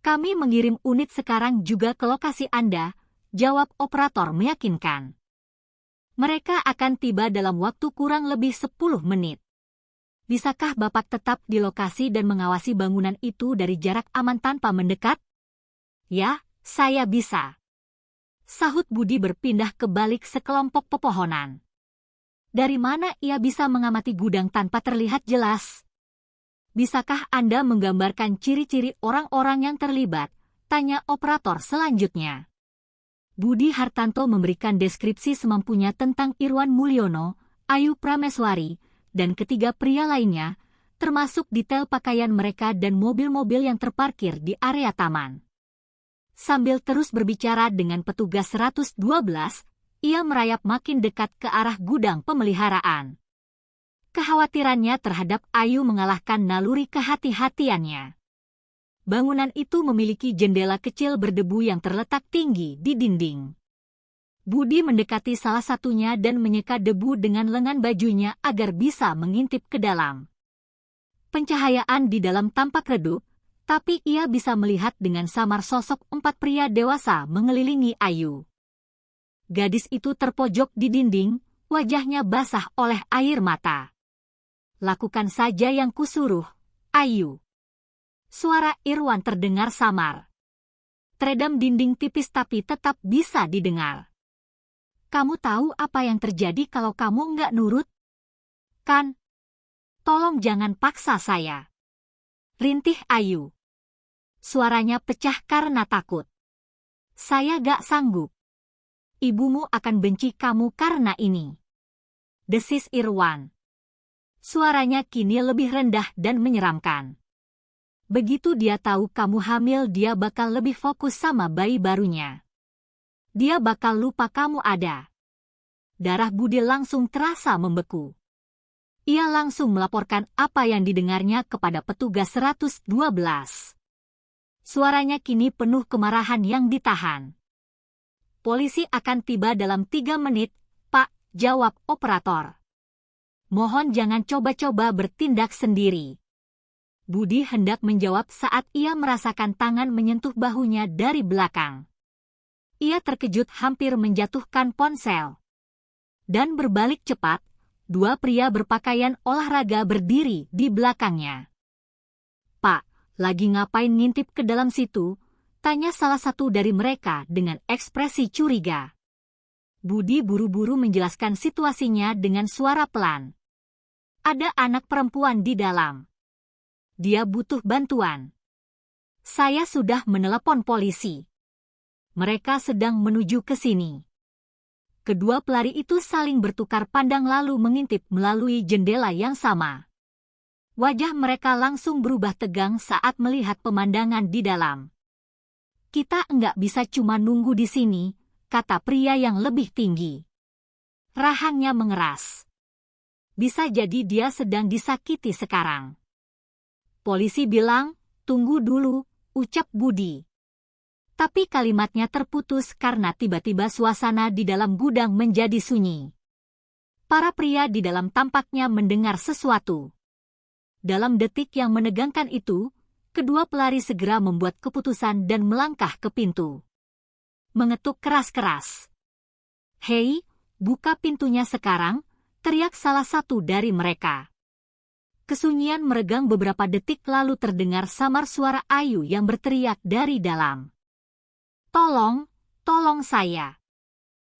Kami mengirim unit sekarang juga ke lokasi Anda, jawab operator meyakinkan. Mereka akan tiba dalam waktu kurang lebih 10 menit. Bisakah Bapak tetap di lokasi dan mengawasi bangunan itu dari jarak aman tanpa mendekat? Ya, saya bisa. Sahut Budi berpindah ke balik sekelompok pepohonan. Dari mana ia bisa mengamati gudang tanpa terlihat jelas? Bisakah Anda menggambarkan ciri-ciri orang-orang yang terlibat? Tanya operator selanjutnya. Budi Hartanto memberikan deskripsi semampunya tentang Irwan Mulyono, Ayu Prameswari, dan ketiga pria lainnya, termasuk detail pakaian mereka dan mobil-mobil yang terparkir di area taman. Sambil terus berbicara dengan petugas 112, ia merayap makin dekat ke arah gudang pemeliharaan. Kekhawatirannya terhadap Ayu mengalahkan naluri kehati-hatiannya. Bangunan itu memiliki jendela kecil berdebu yang terletak tinggi di dinding. Budi mendekati salah satunya dan menyeka debu dengan lengan bajunya agar bisa mengintip ke dalam. Pencahayaan di dalam tampak redup, tapi ia bisa melihat dengan samar sosok 4 pria dewasa mengelilingi Ayu. Gadis itu terpojok di dinding, wajahnya basah oleh air mata. Lakukan saja yang kusuruh, Ayu. Suara Irwan terdengar samar. Teredam dinding tipis tapi tetap bisa didengar. Kamu tahu apa yang terjadi kalau kamu nggak nurut? Kan? Tolong jangan paksa saya. Rintih Ayu. Suaranya pecah karena takut. Saya gak sanggup. Ibumu akan benci kamu karena ini. Desis Irwan. Suaranya kini lebih rendah dan menyeramkan. Begitu dia tahu kamu hamil, dia bakal lebih fokus sama bayi barunya. Dia bakal lupa kamu ada. Darah Budi langsung terasa membeku. Ia langsung melaporkan apa yang didengarnya kepada petugas 112. Suaranya kini penuh kemarahan yang ditahan. Polisi akan tiba dalam 3 menit, Pak, jawab operator. Mohon jangan coba-coba bertindak sendiri. Budi hendak menjawab saat ia merasakan tangan menyentuh bahunya dari belakang. Ia terkejut hampir menjatuhkan ponsel. Dan berbalik cepat, 2 pria berpakaian olahraga berdiri di belakangnya. Pak, lagi ngapain ngintip ke dalam situ? Tanya salah satu dari mereka dengan ekspresi curiga. Budi buru-buru menjelaskan situasinya dengan suara pelan. Ada anak perempuan di dalam. Dia butuh bantuan. Saya sudah menelepon polisi. Mereka sedang menuju ke sini. Kedua pelari itu saling bertukar pandang lalu mengintip melalui jendela yang sama. Wajah mereka langsung berubah tegang saat melihat pemandangan di dalam. Kita enggak bisa cuma nunggu di sini, kata pria yang lebih tinggi. Rahangnya mengeras. Bisa jadi dia sedang disakiti sekarang. Polisi bilang, tunggu dulu, ucap Budi. Tapi kalimatnya terputus karena tiba-tiba suasana di dalam gudang menjadi sunyi. Para pria di dalam tampaknya mendengar sesuatu. Dalam detik yang menegangkan itu, kedua pelari segera membuat keputusan dan melangkah ke pintu. Mengetuk keras-keras. Hei, buka pintunya sekarang, teriak salah satu dari mereka. Kesunyian meregang beberapa detik lalu terdengar samar suara Ayu yang berteriak dari dalam. Tolong, tolong saya.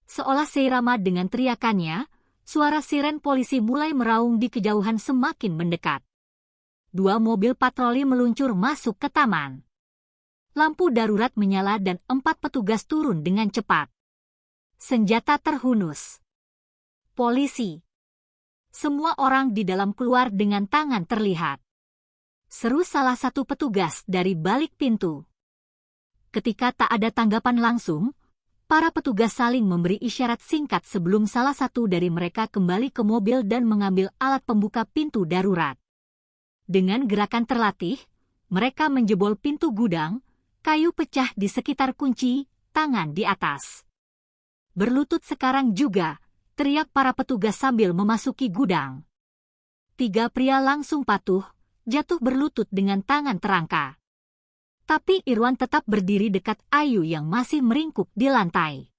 Seolah seirama dengan teriakannya, suara siren polisi mulai meraung di kejauhan semakin mendekat. 2 mobil patroli meluncur masuk ke taman. Lampu darurat menyala dan 4 petugas turun dengan cepat. Senjata terhunus. Polisi. Semua orang di dalam keluar dengan tangan terlihat. Seru salah satu petugas dari balik pintu. Ketika tak ada tanggapan langsung, para petugas saling memberi isyarat singkat sebelum salah satu dari mereka kembali ke mobil dan mengambil alat pembuka pintu darurat. Dengan gerakan terlatih, mereka menjebol pintu gudang, kayu pecah di sekitar kunci, tangan di atas. Berlutut sekarang juga, teriak para petugas sambil memasuki gudang. 3 pria langsung patuh, jatuh berlutut dengan tangan terangkat. Tapi Irwan tetap berdiri dekat Ayu yang masih meringkuk di lantai.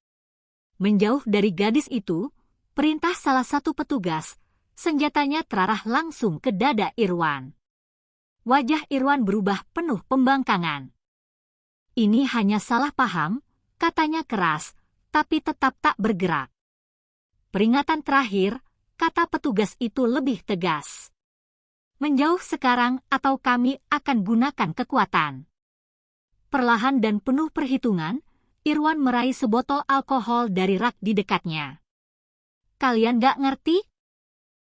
Menjauh dari gadis itu, perintah salah satu petugas, senjatanya terarah langsung ke dada Irwan. Wajah Irwan berubah penuh pembangkangan. Ini hanya salah paham, katanya keras, tapi tetap tak bergerak. Peringatan terakhir, kata petugas itu lebih tegas. Menjauh sekarang atau kami akan gunakan kekuatan. Perlahan dan penuh perhitungan, Irwan meraih sebotol alkohol dari rak di dekatnya. Kalian gak ngerti?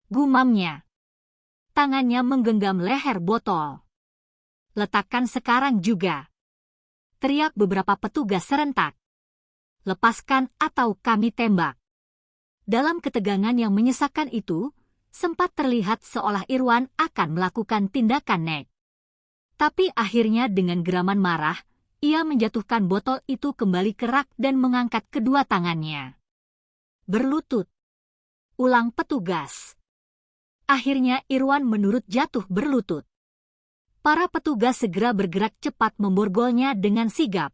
Gumamnya. Tangannya menggenggam leher botol. Letakkan sekarang juga. Teriak beberapa petugas serentak. Lepaskan atau kami tembak. Dalam ketegangan yang menyesakkan itu, sempat terlihat seolah Irwan akan melakukan tindakan nek. Tapi akhirnya dengan geraman marah, ia menjatuhkan botol itu kembali ke rak dan mengangkat kedua tangannya. Berlutut. Ulang petugas. Akhirnya Irwan menurut jatuh berlutut. Para petugas segera bergerak cepat memborgolnya dengan sigap.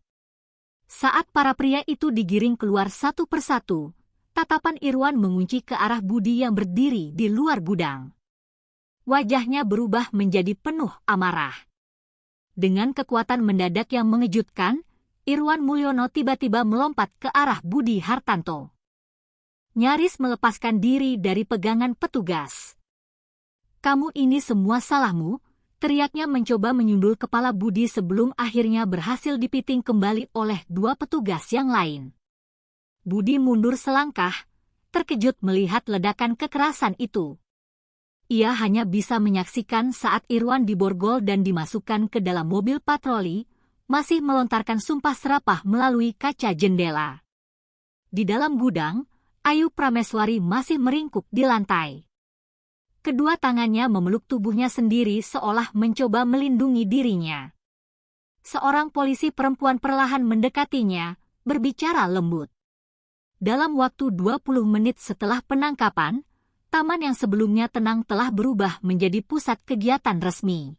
Saat para pria itu digiring keluar satu persatu, tatapan Irwan mengunci ke arah Budi yang berdiri di luar gudang. Wajahnya berubah menjadi penuh amarah. Dengan kekuatan mendadak yang mengejutkan, Irwan Mulyono tiba-tiba melompat ke arah Budi Hartanto. Nyaris melepaskan diri dari pegangan petugas. "Kamu ini semua salahmu," teriaknya mencoba menyundul kepala Budi sebelum akhirnya berhasil dipiting kembali oleh dua petugas yang lain. Budi mundur selangkah, terkejut melihat ledakan kekerasan itu. Ia hanya bisa menyaksikan saat Irwan diborgol dan dimasukkan ke dalam mobil patroli, masih melontarkan sumpah serapah melalui kaca jendela. Di dalam gudang, Ayu Prameswari masih meringkuk di lantai. Kedua tangannya memeluk tubuhnya sendiri seolah mencoba melindungi dirinya. Seorang polisi perempuan perlahan mendekatinya, berbicara lembut. Dalam waktu 20 menit setelah penangkapan, taman yang sebelumnya tenang telah berubah menjadi pusat kegiatan resmi.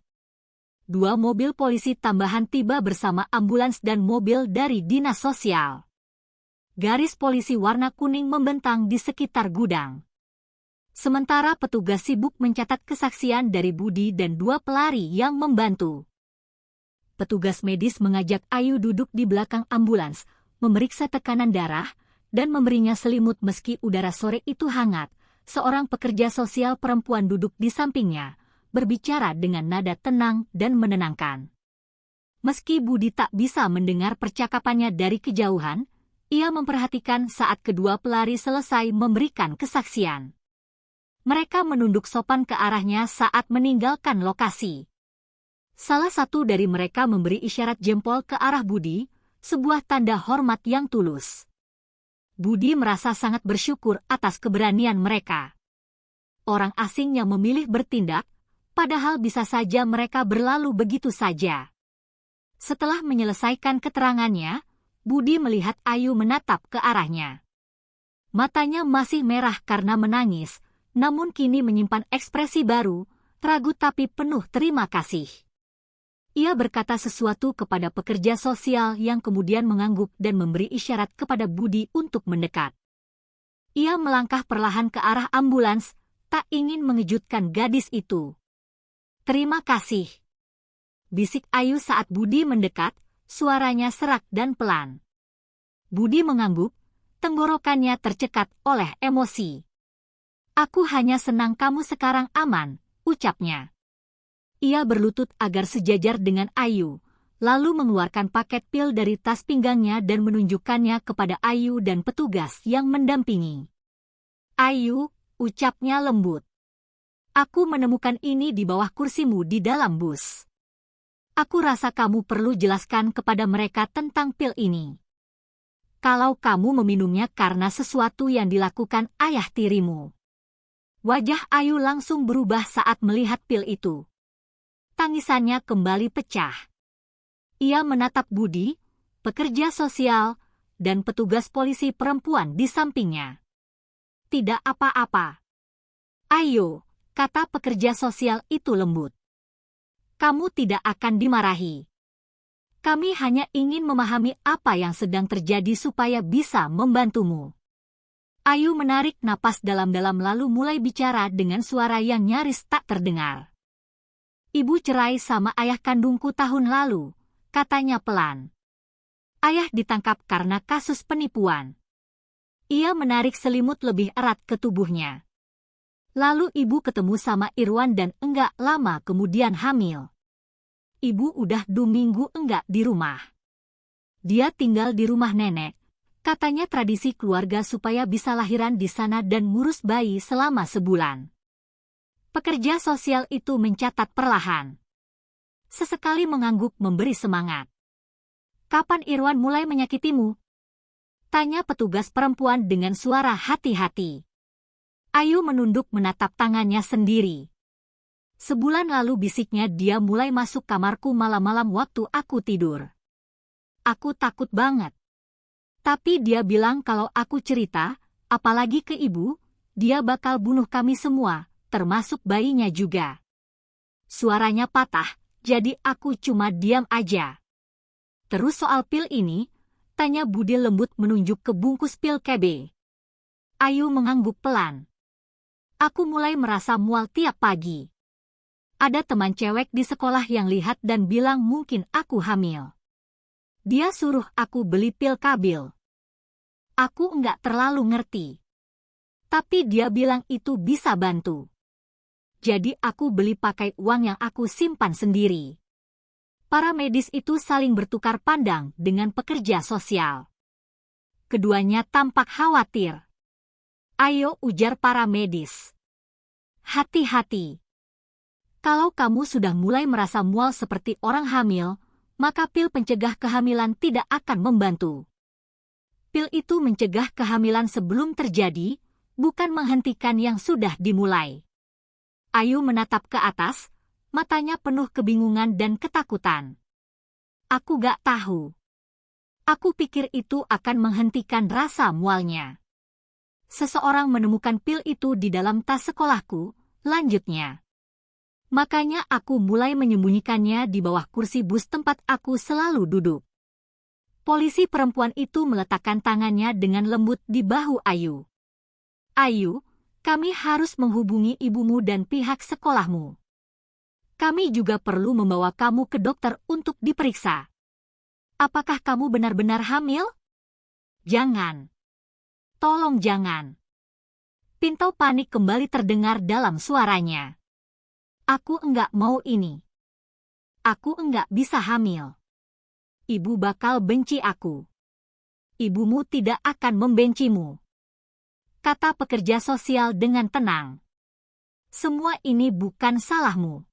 Dua mobil polisi tambahan tiba bersama ambulans dan mobil dari dinas sosial. Garis polisi warna kuning membentang di sekitar gudang. Sementara petugas sibuk mencatat kesaksian dari Budi dan dua pelari yang membantu. Petugas medis mengajak Ayu duduk di belakang ambulans, memeriksa tekanan darah, dan memberinya selimut meski udara sore itu hangat. Seorang pekerja sosial perempuan duduk di sampingnya, berbicara dengan nada tenang dan menenangkan. Meski Budi tak bisa mendengar percakapannya dari kejauhan, ia memperhatikan saat kedua pelari selesai memberikan kesaksian. Mereka menunduk sopan ke arahnya saat meninggalkan lokasi. Salah satu dari mereka memberi isyarat jempol ke arah Budi, sebuah tanda hormat yang tulus. Budi merasa sangat bersyukur atas keberanian mereka. Orang asing yang memilih bertindak, padahal bisa saja mereka berlalu begitu saja. Setelah menyelesaikan keterangannya, Budi melihat Ayu menatap ke arahnya. Matanya masih merah karena menangis, namun kini menyimpan ekspresi baru, ragu tapi penuh terima kasih. Ia berkata sesuatu kepada pekerja sosial yang kemudian mengangguk dan memberi isyarat kepada Budi untuk mendekat. Ia melangkah perlahan ke arah ambulans, tak ingin mengejutkan gadis itu. "Terima kasih," bisik Ayu saat Budi mendekat, suaranya serak dan pelan. Budi mengangguk, tenggorokannya tercekat oleh emosi. "Aku hanya senang kamu sekarang aman," ucapnya. Ia berlutut agar sejajar dengan Ayu, lalu mengeluarkan paket pil dari tas pinggangnya dan menunjukkannya kepada Ayu dan petugas yang mendampingi. "Ayu," ucapnya lembut. "Aku menemukan ini di bawah kursimu di dalam bus. Aku rasa kamu perlu jelaskan kepada mereka tentang pil ini. Kalau kamu meminumnya karena sesuatu yang dilakukan ayah tirimu." Wajah Ayu langsung berubah saat melihat pil itu. Tangisannya kembali pecah. Ia menatap Budi, pekerja sosial, dan petugas polisi perempuan di sampingnya. "Tidak apa-apa, Ayo," kata pekerja sosial itu lembut. "Kamu tidak akan dimarahi. Kami hanya ingin memahami apa yang sedang terjadi supaya bisa membantumu." Ayu menarik napas dalam-dalam lalu mulai bicara dengan suara yang nyaris tak terdengar. "Ibu cerai sama ayah kandungku tahun lalu," katanya pelan. "Ayah ditangkap karena kasus penipuan." Ia menarik selimut lebih erat ke tubuhnya. "Lalu ibu ketemu sama Irwan dan enggak lama kemudian hamil. Ibu udah 2 minggu enggak di rumah. Dia tinggal di rumah nenek. Katanya tradisi keluarga supaya bisa lahiran di sana dan ngurus bayi selama sebulan." Pekerja sosial itu mencatat perlahan. Sesekali mengangguk memberi semangat. "Kapan Irwan mulai menyakitimu?" tanya petugas perempuan dengan suara hati-hati. Ayu menunduk menatap tangannya sendiri. "Sebulan lalu," bisiknya, "dia mulai masuk kamarku malam-malam waktu aku tidur. Aku takut banget. Tapi dia bilang kalau aku cerita, apalagi ke ibu, dia bakal bunuh kami semua, termasuk bayinya juga." Suaranya patah, jadi aku cuma diam aja. "Terus soal pil ini?" tanya Budi lembut menunjuk ke bungkus pil KB. Ayu mengangguk pelan. "Aku mulai merasa mual tiap pagi. Ada teman cewek di sekolah yang lihat dan bilang mungkin aku hamil. Dia suruh aku beli pil Kabil. Aku enggak terlalu ngerti. Tapi dia bilang itu bisa bantu. Jadi aku beli pakai uang yang aku simpan sendiri. Para medis itu saling bertukar pandang dengan pekerja sosial. Keduanya tampak khawatir. Ayo, ujar para medis. Hati-hati. Kalau kamu sudah mulai merasa mual seperti orang hamil, maka pil pencegah kehamilan tidak akan membantu. Pil itu mencegah kehamilan sebelum terjadi, bukan menghentikan yang sudah dimulai. Ayu menatap ke atas, matanya penuh kebingungan dan ketakutan. Aku gak tahu. Aku pikir itu akan menghentikan rasa mualnya. Seseorang menemukan pil itu di dalam tas sekolahku, lanjutnya. Makanya aku mulai menyembunyikannya di bawah kursi bus tempat aku selalu duduk. Polisi perempuan itu meletakkan tangannya dengan lembut di bahu Ayu. Ayu, kami harus menghubungi ibumu dan pihak sekolahmu. Kami juga perlu membawa kamu ke dokter untuk diperiksa. Apakah kamu benar-benar hamil? Jangan. Tolong jangan. Pintu panik kembali terdengar dalam suaranya. Aku enggak mau ini. Aku enggak bisa hamil. Ibu bakal benci aku. Ibumu tidak akan membencimu, kata pekerja sosial dengan tenang. Semua ini bukan salahmu.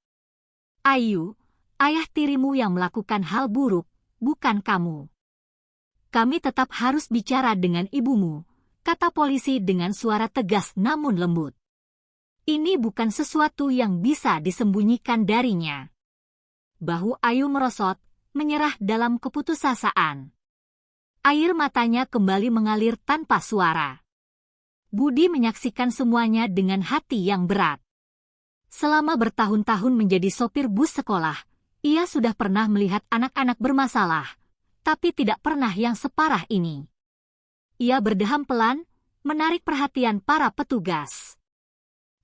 Ayu, ayah tirimu yang melakukan hal buruk, bukan kamu. Kami tetap harus bicara dengan ibumu, kata polisi dengan suara tegas namun lembut. Ini bukan sesuatu yang bisa disembunyikan darinya. Bahu Ayu merosot, menyerah dalam keputusasaan. Air matanya kembali mengalir tanpa suara. Budi menyaksikan semuanya dengan hati yang berat. Selama bertahun-tahun menjadi sopir bus sekolah, ia sudah pernah melihat anak-anak bermasalah, tapi tidak pernah yang separah ini. Ia berdeham pelan, menarik perhatian para petugas.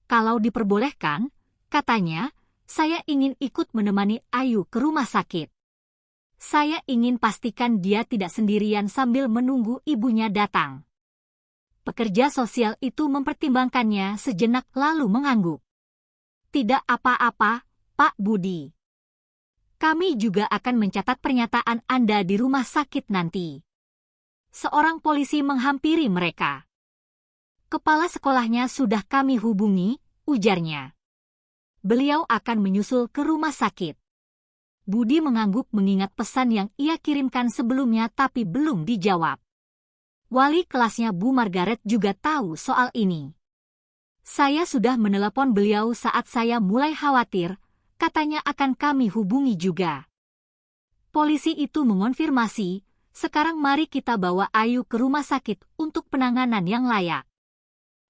Kalau diperbolehkan, katanya, saya ingin ikut menemani Ayu ke rumah sakit. Saya ingin pastikan dia tidak sendirian sambil menunggu ibunya datang. Pekerja sosial itu mempertimbangkannya sejenak lalu mengangguk. Tidak apa-apa, Pak Budi. Kami juga akan mencatat pernyataan Anda di rumah sakit nanti. Seorang polisi menghampiri mereka. Kepala sekolahnya sudah kami hubungi, ujarnya. Beliau akan menyusul ke rumah sakit. Budi mengangguk mengingat pesan yang ia kirimkan sebelumnya tapi belum dijawab. Wali kelasnya Bu Margaret juga tahu soal ini. Saya sudah menelepon beliau saat saya mulai khawatir, katanya akan kami hubungi juga. Polisi itu mengonfirmasi, sekarang mari kita bawa Ayu ke rumah sakit untuk penanganan yang layak.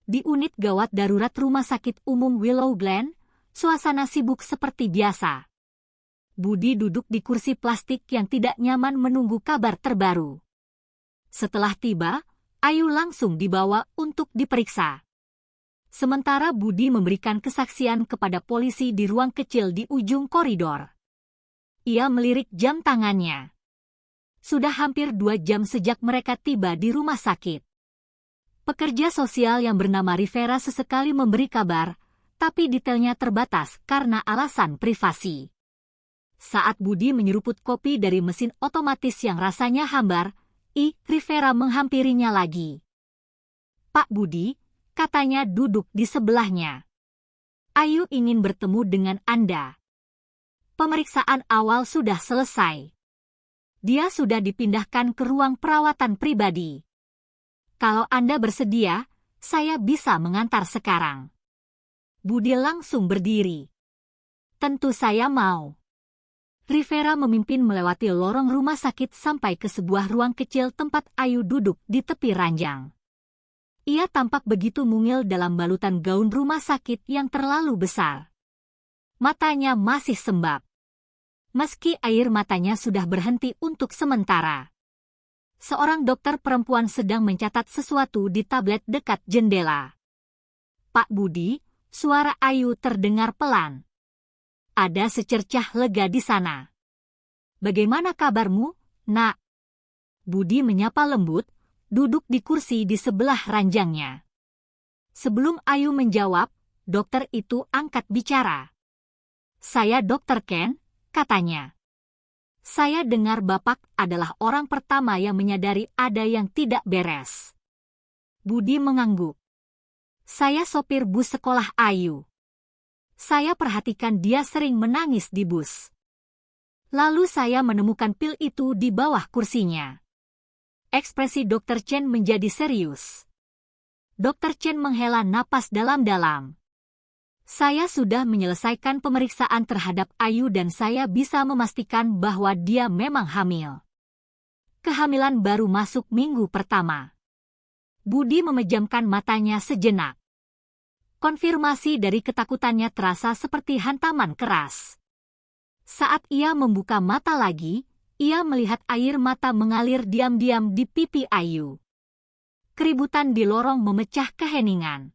Di unit gawat darurat Rumah Sakit Umum Willow Glen, suasana sibuk seperti biasa. Budi duduk di kursi plastik yang tidak nyaman menunggu kabar terbaru. Setelah tiba, Ayu langsung dibawa untuk diperiksa. Sementara Budi memberikan kesaksian kepada polisi di ruang kecil di ujung koridor. Ia melirik jam tangannya. Sudah hampir 2 jam sejak mereka tiba di rumah sakit. Pekerja sosial yang bernama Rivera sesekali memberi kabar, tapi detailnya terbatas karena alasan privasi. Saat Budi menyeruput kopi dari mesin otomatis yang rasanya hambar, Rivera menghampirinya lagi. Pak Budi, katanya duduk di sebelahnya. Ayu ingin bertemu dengan Anda. Pemeriksaan awal sudah selesai. Dia sudah dipindahkan ke ruang perawatan pribadi. Kalau Anda bersedia, saya bisa mengantar sekarang. Budi langsung berdiri. Tentu saya mau. Rivera memimpin melewati lorong rumah sakit sampai ke sebuah ruang kecil tempat Ayu duduk di tepi ranjang. Ia tampak begitu mungil dalam balutan gaun rumah sakit yang terlalu besar. Matanya masih sembab. Meski air matanya sudah berhenti untuk sementara. Seorang dokter perempuan sedang mencatat sesuatu di tablet dekat jendela. Pak Budi, suara Ayu terdengar pelan. ada secercah lega di sana. Bagaimana kabarmu, Nak? Budi menyapa lembut, duduk di kursi di sebelah ranjangnya. Sebelum Ayu menjawab, dokter itu angkat bicara. Saya Dr. Ken, katanya. Saya dengar Bapak adalah orang pertama yang menyadari ada yang tidak beres. Budi mengangguk. Saya sopir bus sekolah Ayu. Saya perhatikan dia sering menangis di bus. Lalu saya menemukan pil itu di bawah kursinya. Ekspresi Dr. Chen menjadi serius. Dr. Chen menghela napas dalam-dalam. Saya sudah menyelesaikan pemeriksaan terhadap Ayu dan saya bisa memastikan bahwa dia memang hamil. Kehamilan baru masuk minggu pertama. Budi memejamkan matanya sejenak. Konfirmasi dari ketakutannya terasa seperti hantaman keras. Saat ia membuka mata lagi, ia melihat air mata mengalir diam-diam di pipi Ayu. Keributan di lorong memecah keheningan.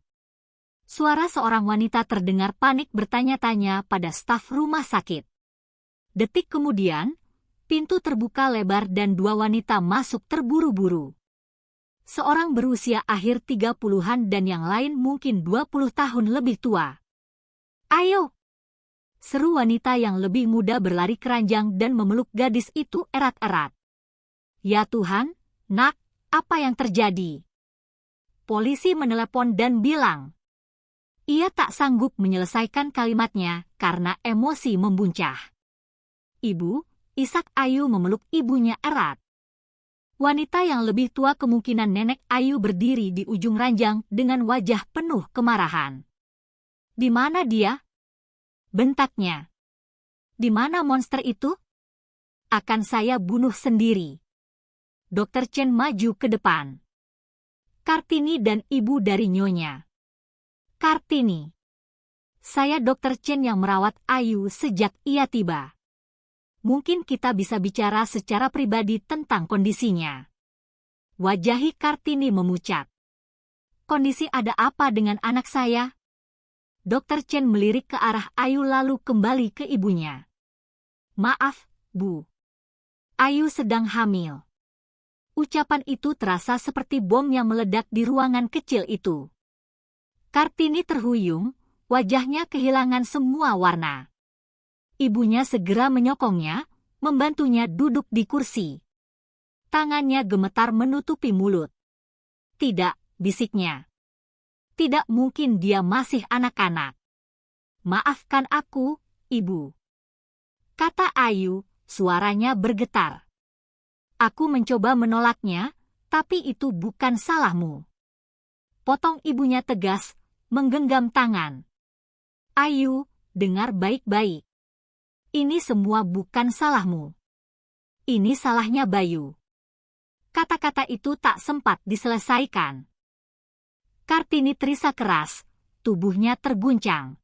Suara seorang wanita terdengar panik bertanya-tanya pada staf rumah sakit. Detik kemudian, pintu terbuka lebar dan dua wanita masuk terburu-buru. Seorang berusia akhir 30-an dan yang lain mungkin 20 tahun lebih tua. Ayo! Seru wanita yang lebih muda berlari keranjang dan memeluk gadis itu erat-erat. Ya Tuhan, Nak, apa yang terjadi? Polisi menelepon dan bilang. Ia tak sanggup menyelesaikan kalimatnya karena emosi membuncah. Ibu, Ishak Ayu memeluk ibunya erat. Wanita yang lebih tua kemungkinan nenek Ayu berdiri di ujung ranjang dengan wajah penuh kemarahan. Di mana dia? Bentaknya. Di mana monster itu? Akan saya bunuh sendiri. Dr. Chen maju ke depan. Kartini dan ibu dari Nyonya. Kartini. Saya Dr. Chen yang merawat Ayu sejak ia tiba. Mungkin kita bisa bicara secara pribadi tentang kondisinya. Wajahi Kartini memucat. Kondisi ada apa dengan anak saya? Dr. Chen melirik ke arah Ayu lalu kembali ke ibunya. Maaf, Bu. Ayu sedang hamil. Ucapan itu terasa seperti bom yang meledak di ruangan kecil itu. Kartini terhuyung, wajahnya kehilangan semua warna. Ibunya segera menyokongnya, membantunya duduk di kursi. Tangannya gemetar menutupi mulut. Tidak, bisiknya. Tidak mungkin dia masih anak-anak. Maafkan aku, Ibu. Kata Ayu, suaranya bergetar. Aku mencoba menolaknya, tapi itu bukan salahmu. Potong ibunya tegas, menggenggam tangan. Ayu, dengar baik-baik. Ini semua bukan salahmu. Ini salahnya Bayu. Kata-kata itu tak sempat diselesaikan. Kartini terisak keras, tubuhnya terguncang.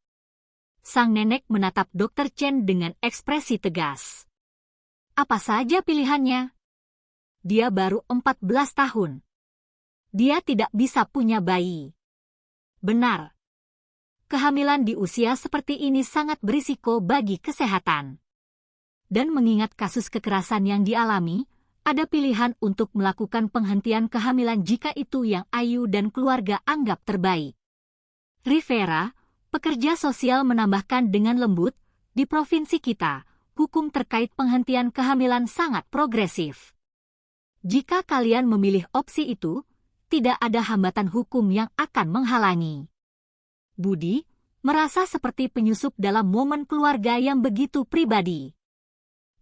Sang nenek menatap Dr. Chen dengan ekspresi tegas. Apa saja pilihannya? Dia baru 14 tahun. Dia tidak bisa punya bayi. Benar. Kehamilan di usia seperti ini sangat berisiko bagi kesehatan. Dan mengingat kasus kekerasan yang dialami, ada pilihan untuk melakukan penghentian kehamilan jika itu yang Ayu dan keluarga anggap terbaik. Rivera, pekerja sosial menambahkan dengan lembut, di provinsi kita, hukum terkait penghentian kehamilan sangat progresif. Jika kalian memilih opsi itu, tidak ada hambatan hukum yang akan menghalangi. Budi merasa seperti penyusup dalam momen keluarga yang begitu pribadi.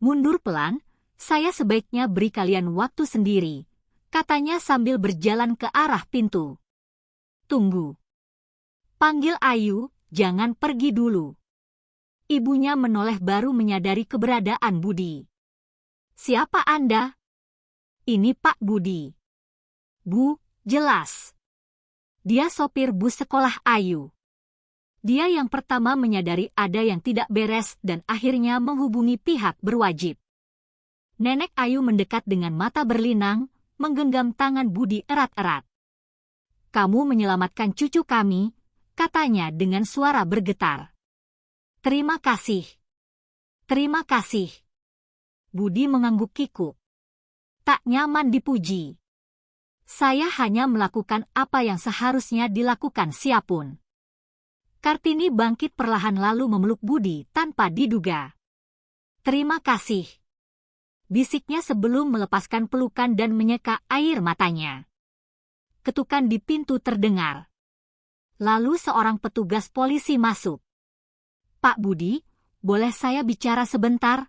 Mundur pelan, saya sebaiknya beri kalian waktu sendiri, katanya sambil berjalan ke arah pintu. Tunggu. Panggil Ayu, jangan pergi dulu. Ibunya menoleh baru menyadari keberadaan Budi. Siapa Anda? Ini Pak Budi. Bu, jelas. Dia sopir bus sekolah Ayu. Dia yang pertama menyadari ada yang tidak beres dan akhirnya menghubungi pihak berwajib. Nenek Ayu mendekat dengan mata berlinang, menggenggam tangan Budi erat-erat. Kamu menyelamatkan cucu kami, katanya dengan suara bergetar. Terima kasih. Terima kasih. Budi mengangguk kikuk. Tak nyaman dipuji. Saya hanya melakukan apa yang seharusnya dilakukan siapun. Kartini bangkit perlahan lalu memeluk Budi tanpa diduga. Terima kasih. Bisiknya sebelum melepaskan pelukan dan menyeka air matanya. Ketukan di pintu terdengar. Lalu seorang petugas polisi masuk. Pak Budi, boleh saya bicara sebentar?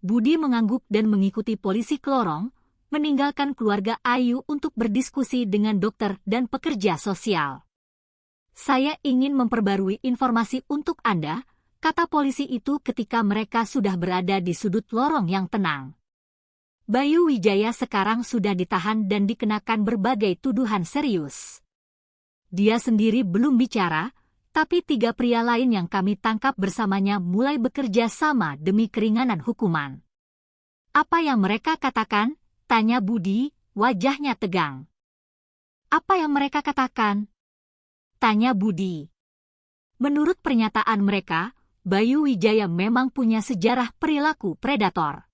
Budi mengangguk dan mengikuti polisi ke lorong, meninggalkan keluarga Ayu untuk berdiskusi dengan dokter dan pekerja sosial. Saya ingin memperbarui informasi untuk Anda, kata polisi itu ketika mereka sudah berada di sudut lorong yang tenang. Bayu Wijaya sekarang sudah ditahan dan dikenakan berbagai tuduhan serius. Dia sendiri belum bicara, tapi 3 pria lain yang kami tangkap bersamanya mulai bekerja sama demi keringanan hukuman. Apa yang mereka katakan? Tanya Budi, wajahnya tegang. Apa yang mereka katakan? Tanya Budi. Menurut pernyataan mereka, Bayu Wijaya memang punya sejarah perilaku predator.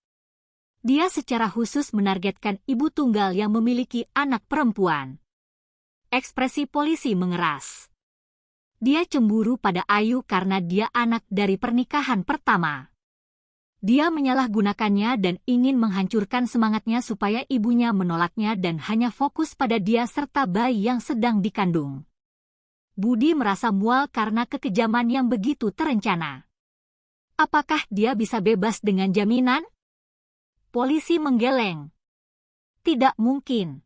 Dia secara khusus menargetkan ibu tunggal yang memiliki anak perempuan. Ekspresi polisi mengeras. Dia cemburu pada Ayu karena dia anak dari pernikahan pertama. Dia menyalahgunakannya dan ingin menghancurkan semangatnya supaya ibunya menolaknya dan hanya fokus pada dia serta bayi yang sedang dikandung. Budi merasa mual karena kekejaman yang begitu terencana. Apakah dia bisa bebas dengan jaminan? Polisi menggeleng. Tidak mungkin.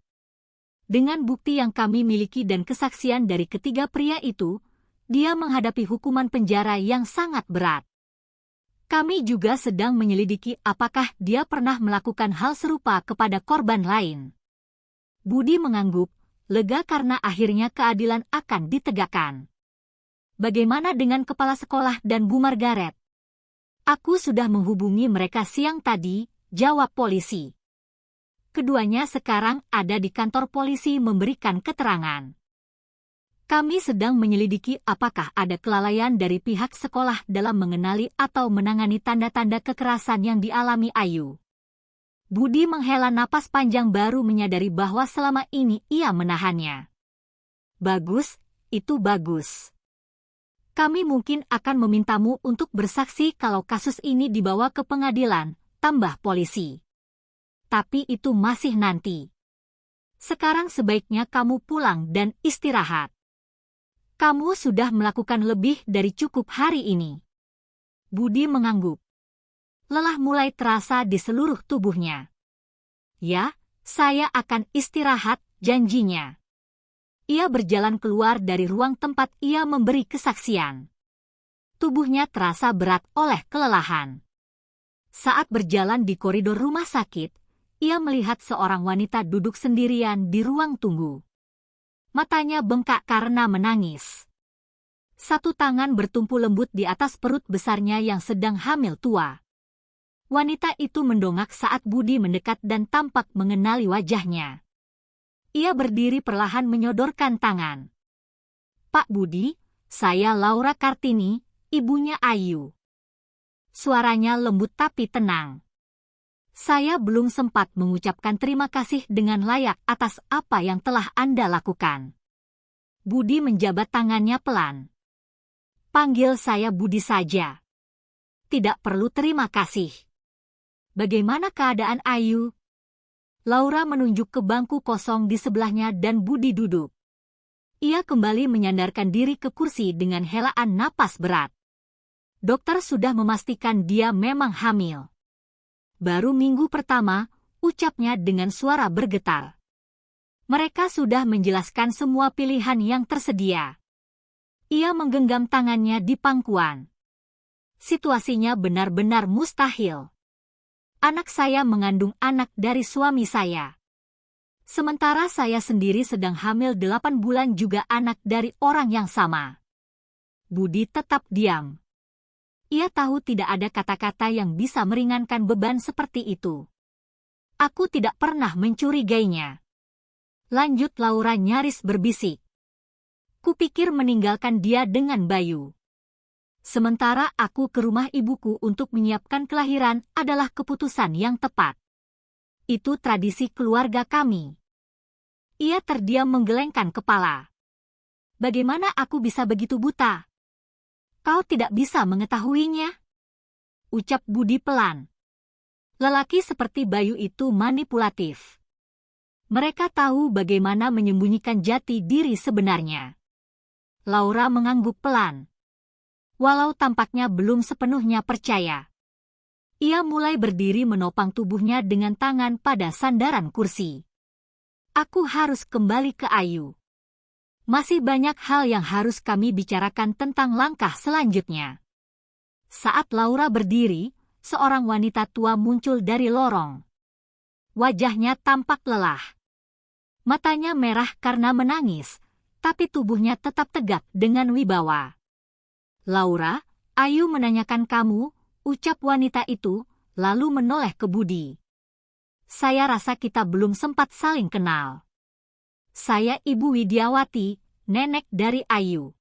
Dengan bukti yang kami miliki dan kesaksian dari ketiga pria itu, dia menghadapi hukuman penjara yang sangat berat. Kami juga sedang menyelidiki apakah dia pernah melakukan hal serupa kepada korban lain. Budi mengangguk, lega karena akhirnya keadilan akan ditegakkan. Bagaimana dengan kepala sekolah dan Bu Margaret? Aku sudah menghubungi mereka siang tadi, jawab polisi. Keduanya sekarang ada di kantor polisi memberikan keterangan. Kami sedang menyelidiki apakah ada kelalaian dari pihak sekolah dalam mengenali atau menangani tanda-tanda kekerasan yang dialami Ayu. Budi menghela napas panjang baru menyadari bahwa selama ini ia menahannya. Bagus, itu bagus. Kami mungkin akan memintamu untuk bersaksi kalau kasus ini dibawa ke pengadilan, tambah polisi. Tapi itu masih nanti. Sekarang sebaiknya kamu pulang dan istirahat. Kamu sudah melakukan lebih dari cukup hari ini. Budi mengangguk. Lelah mulai terasa di seluruh tubuhnya. Ya, saya akan istirahat, janjinya. Ia berjalan keluar dari ruang tempat ia memberi kesaksian. Tubuhnya terasa berat oleh kelelahan. Saat berjalan di koridor rumah sakit, ia melihat seorang wanita duduk sendirian di ruang tunggu. Matanya bengkak karena menangis. Satu tangan bertumpu lembut di atas perut besarnya yang sedang hamil tua. Wanita itu mendongak saat Budi mendekat dan tampak mengenali wajahnya. Ia berdiri perlahan menyodorkan tangan. Pak Budi, saya Laura Kartini, ibunya Ayu. Suaranya lembut tapi tenang. Saya belum sempat mengucapkan terima kasih dengan layak atas apa yang telah Anda lakukan. Budi menjabat tangannya pelan. Panggil saya Budi saja. Tidak perlu terima kasih. Bagaimana keadaan Ayu? Laura menunjuk ke bangku kosong di sebelahnya dan Budi duduk. Ia kembali menyandarkan diri ke kursi dengan helaan napas berat. Dokter sudah memastikan dia memang hamil. Baru minggu pertama, ucapnya dengan suara bergetar. Mereka sudah menjelaskan semua pilihan yang tersedia. Ia menggenggam tangannya di pangkuan. Situasinya benar-benar mustahil. Anak saya mengandung anak dari suami saya. Sementara saya sendiri sedang hamil 8 bulan juga anak dari orang yang sama. Budi tetap diam. Ia tahu tidak ada kata-kata yang bisa meringankan beban seperti itu. Aku tidak pernah mencurigainya. Lanjut Laura nyaris berbisik. Kupikir meninggalkan dia dengan Bayu. Sementara aku ke rumah ibuku untuk menyiapkan kelahiran adalah keputusan yang tepat. Itu tradisi keluarga kami. Ia terdiam menggelengkan kepala. Bagaimana aku bisa begitu buta? Kau tidak bisa mengetahuinya? Ucap Budi pelan. Lelaki seperti Bayu itu manipulatif. Mereka tahu bagaimana menyembunyikan jati diri sebenarnya. Laura mengangguk pelan. Walau tampaknya belum sepenuhnya percaya. Ia mulai berdiri menopang tubuhnya dengan tangan pada sandaran kursi. Aku harus kembali ke Ayu. Masih banyak hal yang harus kami bicarakan tentang langkah selanjutnya. Saat Laura berdiri, seorang wanita tua muncul dari lorong. Wajahnya tampak lelah. Matanya merah karena menangis, tapi tubuhnya tetap tegak dengan wibawa. Laura, Ayu menanyakan kamu, ucap wanita itu, lalu menoleh ke Budi. Saya rasa kita belum sempat saling kenal. Saya Ibu Widiawati, nenek dari Ayu.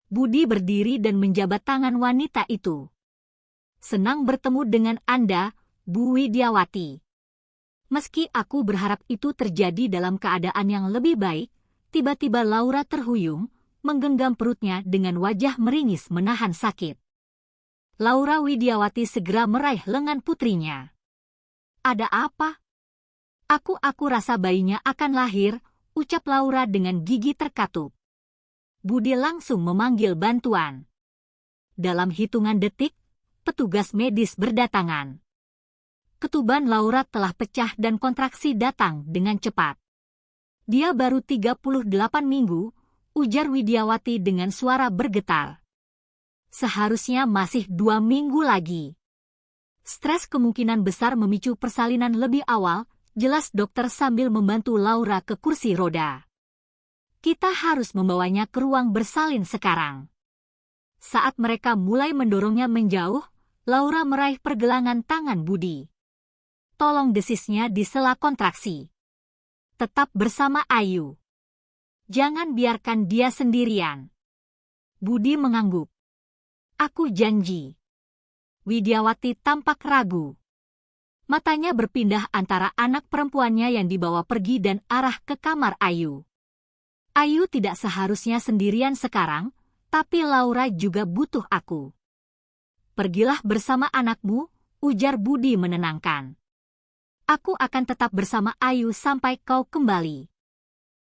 Budi berdiri dan menjabat tangan wanita itu. Senang bertemu dengan Anda, Bu Widiawati. Meski aku berharap itu terjadi dalam keadaan yang lebih baik, tiba-tiba Laura terhuyung, menggenggam perutnya dengan wajah meringis menahan sakit. Laura Widiawati segera meraih lengan putrinya. Ada apa? Aku rasa bayinya akan lahir, ucap Laura dengan gigi terkatup. Budi langsung memanggil bantuan. Dalam hitungan detik, petugas medis berdatangan. Ketuban Laura telah pecah dan kontraksi datang dengan cepat. Dia baru 38 minggu, ujar Widiawati dengan suara bergetar. Seharusnya masih 2 minggu lagi. Stres kemungkinan besar memicu persalinan lebih awal, jelas dokter sambil membantu Laura ke kursi roda. Kita harus membawanya ke ruang bersalin sekarang. Saat mereka mulai mendorongnya menjauh, Laura meraih pergelangan tangan Budi. Tolong, desisnya di sela kontraksi. Tetap bersama Ayu. Jangan biarkan dia sendirian. Budi mengangguk. Aku janji. Widiawati tampak ragu. Matanya berpindah antara anak perempuannya yang dibawa pergi dan arah ke kamar Ayu. Ayu tidak seharusnya sendirian sekarang, tapi Laura juga butuh aku. Pergilah bersama anakmu, ujar Budi menenangkan. Aku akan tetap bersama Ayu sampai kau kembali.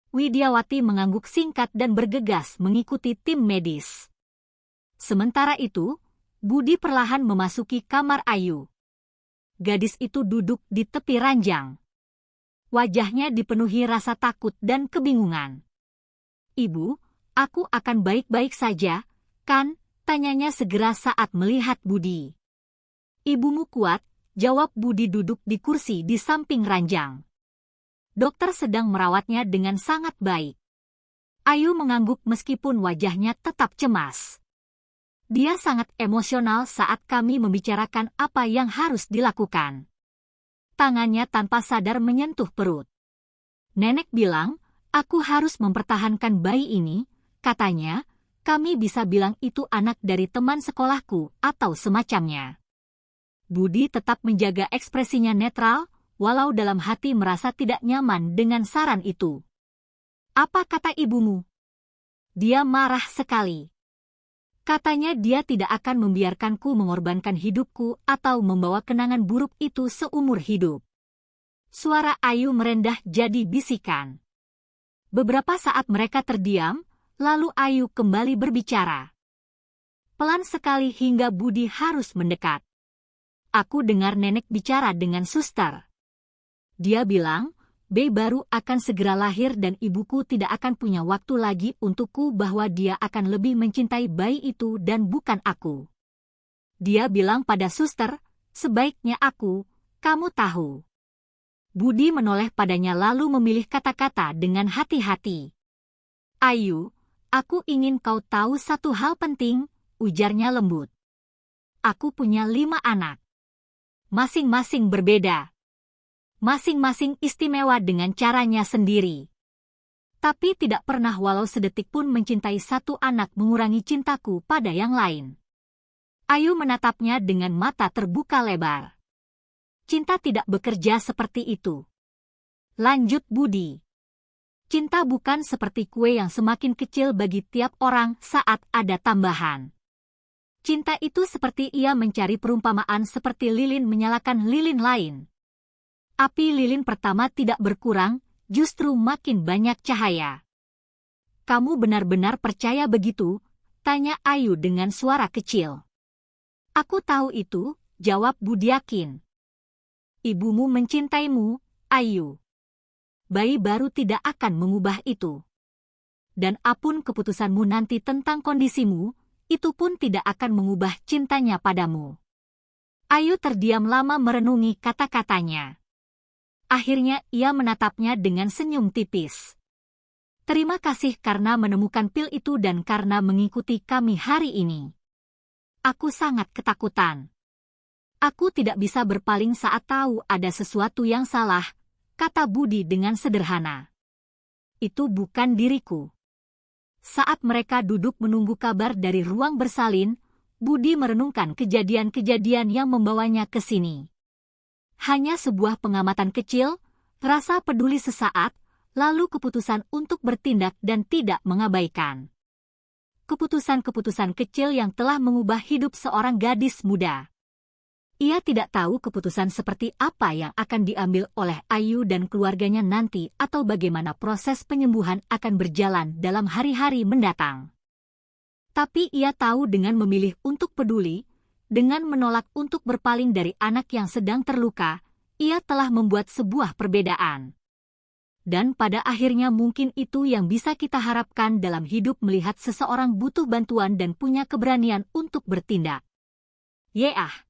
Widiawati mengangguk singkat dan bergegas mengikuti tim medis. Sementara itu, Budi perlahan memasuki kamar Ayu. Gadis itu duduk di tepi ranjang. Wajahnya dipenuhi rasa takut dan kebingungan. Ibu, aku akan baik-baik saja, kan? Tanyanya segera saat melihat Budi. Ibumu kuat, jawab Budi duduk di kursi di samping ranjang. Dokter sedang merawatnya dengan sangat baik. Ayu mengangguk meskipun wajahnya tetap cemas. Dia sangat emosional saat kami membicarakan apa yang harus dilakukan. Tangannya tanpa sadar menyentuh perut. Nenek bilang, aku harus mempertahankan bayi ini, katanya, kami bisa bilang itu anak dari teman sekolahku atau semacamnya. Budi tetap menjaga ekspresinya netral, walau dalam hati merasa tidak nyaman dengan saran itu. Apa kata ibumu? Dia marah sekali. Katanya dia tidak akan membiarkanku mengorbankan hidupku atau membawa kenangan buruk itu seumur hidup. Suara Ayu merendah jadi bisikan. Beberapa saat mereka terdiam, lalu Ayu kembali berbicara. Pelan sekali hingga Budi harus mendekat. Aku dengar nenek bicara dengan suster. Dia bilang, bayi baru akan segera lahir dan ibuku tidak akan punya waktu lagi untukku bahwa dia akan lebih mencintai bayi itu dan bukan aku. Dia bilang pada suster, sebaiknya kamu tahu. Budi menoleh padanya lalu memilih kata-kata dengan hati-hati. Ayu, aku ingin kau tahu satu hal penting, ujarnya lembut. Aku punya 5 anak. Masing-masing berbeda. Masing-masing istimewa dengan caranya sendiri. Tapi tidak pernah walau sedetik pun mencintai satu anak mengurangi cintaku pada yang lain. Ayu menatapnya dengan mata terbuka lebar. Cinta tidak bekerja seperti itu. Lanjut Budi. Cinta bukan seperti kue yang semakin kecil bagi tiap orang saat ada tambahan. Cinta itu seperti ia mencari perumpamaan seperti lilin menyalakan lilin lain. Api lilin pertama tidak berkurang, justru makin banyak cahaya. Kamu benar-benar percaya begitu? Tanya Ayu dengan suara kecil. Aku tahu itu, jawab Budi yakin. Ibumu mencintaimu, Ayu. Bayi baru tidak akan mengubah itu. Dan apapun keputusanmu nanti tentang kondisimu, itu pun tidak akan mengubah cintanya padamu. Ayu terdiam lama merenungi kata-katanya. Akhirnya ia menatapnya dengan senyum tipis. Terima kasih karena menemukan pil itu dan karena mengikuti kami hari ini. Aku sangat ketakutan. Aku tidak bisa berpaling saat tahu ada sesuatu yang salah, kata Budi dengan sederhana. Itu bukan diriku. Saat mereka duduk menunggu kabar dari ruang bersalin, Budi merenungkan kejadian-kejadian yang membawanya ke sini. Hanya sebuah pengamatan kecil, rasa peduli sesaat, lalu keputusan untuk bertindak dan tidak mengabaikan. Keputusan-keputusan kecil yang telah mengubah hidup seorang gadis muda. Ia tidak tahu keputusan seperti apa yang akan diambil oleh Ayu dan keluarganya nanti atau bagaimana proses penyembuhan akan berjalan dalam hari-hari mendatang. Tapi ia tahu dengan memilih untuk peduli, dengan menolak untuk berpaling dari anak yang sedang terluka, ia telah membuat sebuah perbedaan. Dan pada akhirnya mungkin itu yang bisa kita harapkan dalam hidup melihat seseorang butuh bantuan dan punya keberanian untuk bertindak. Yeah.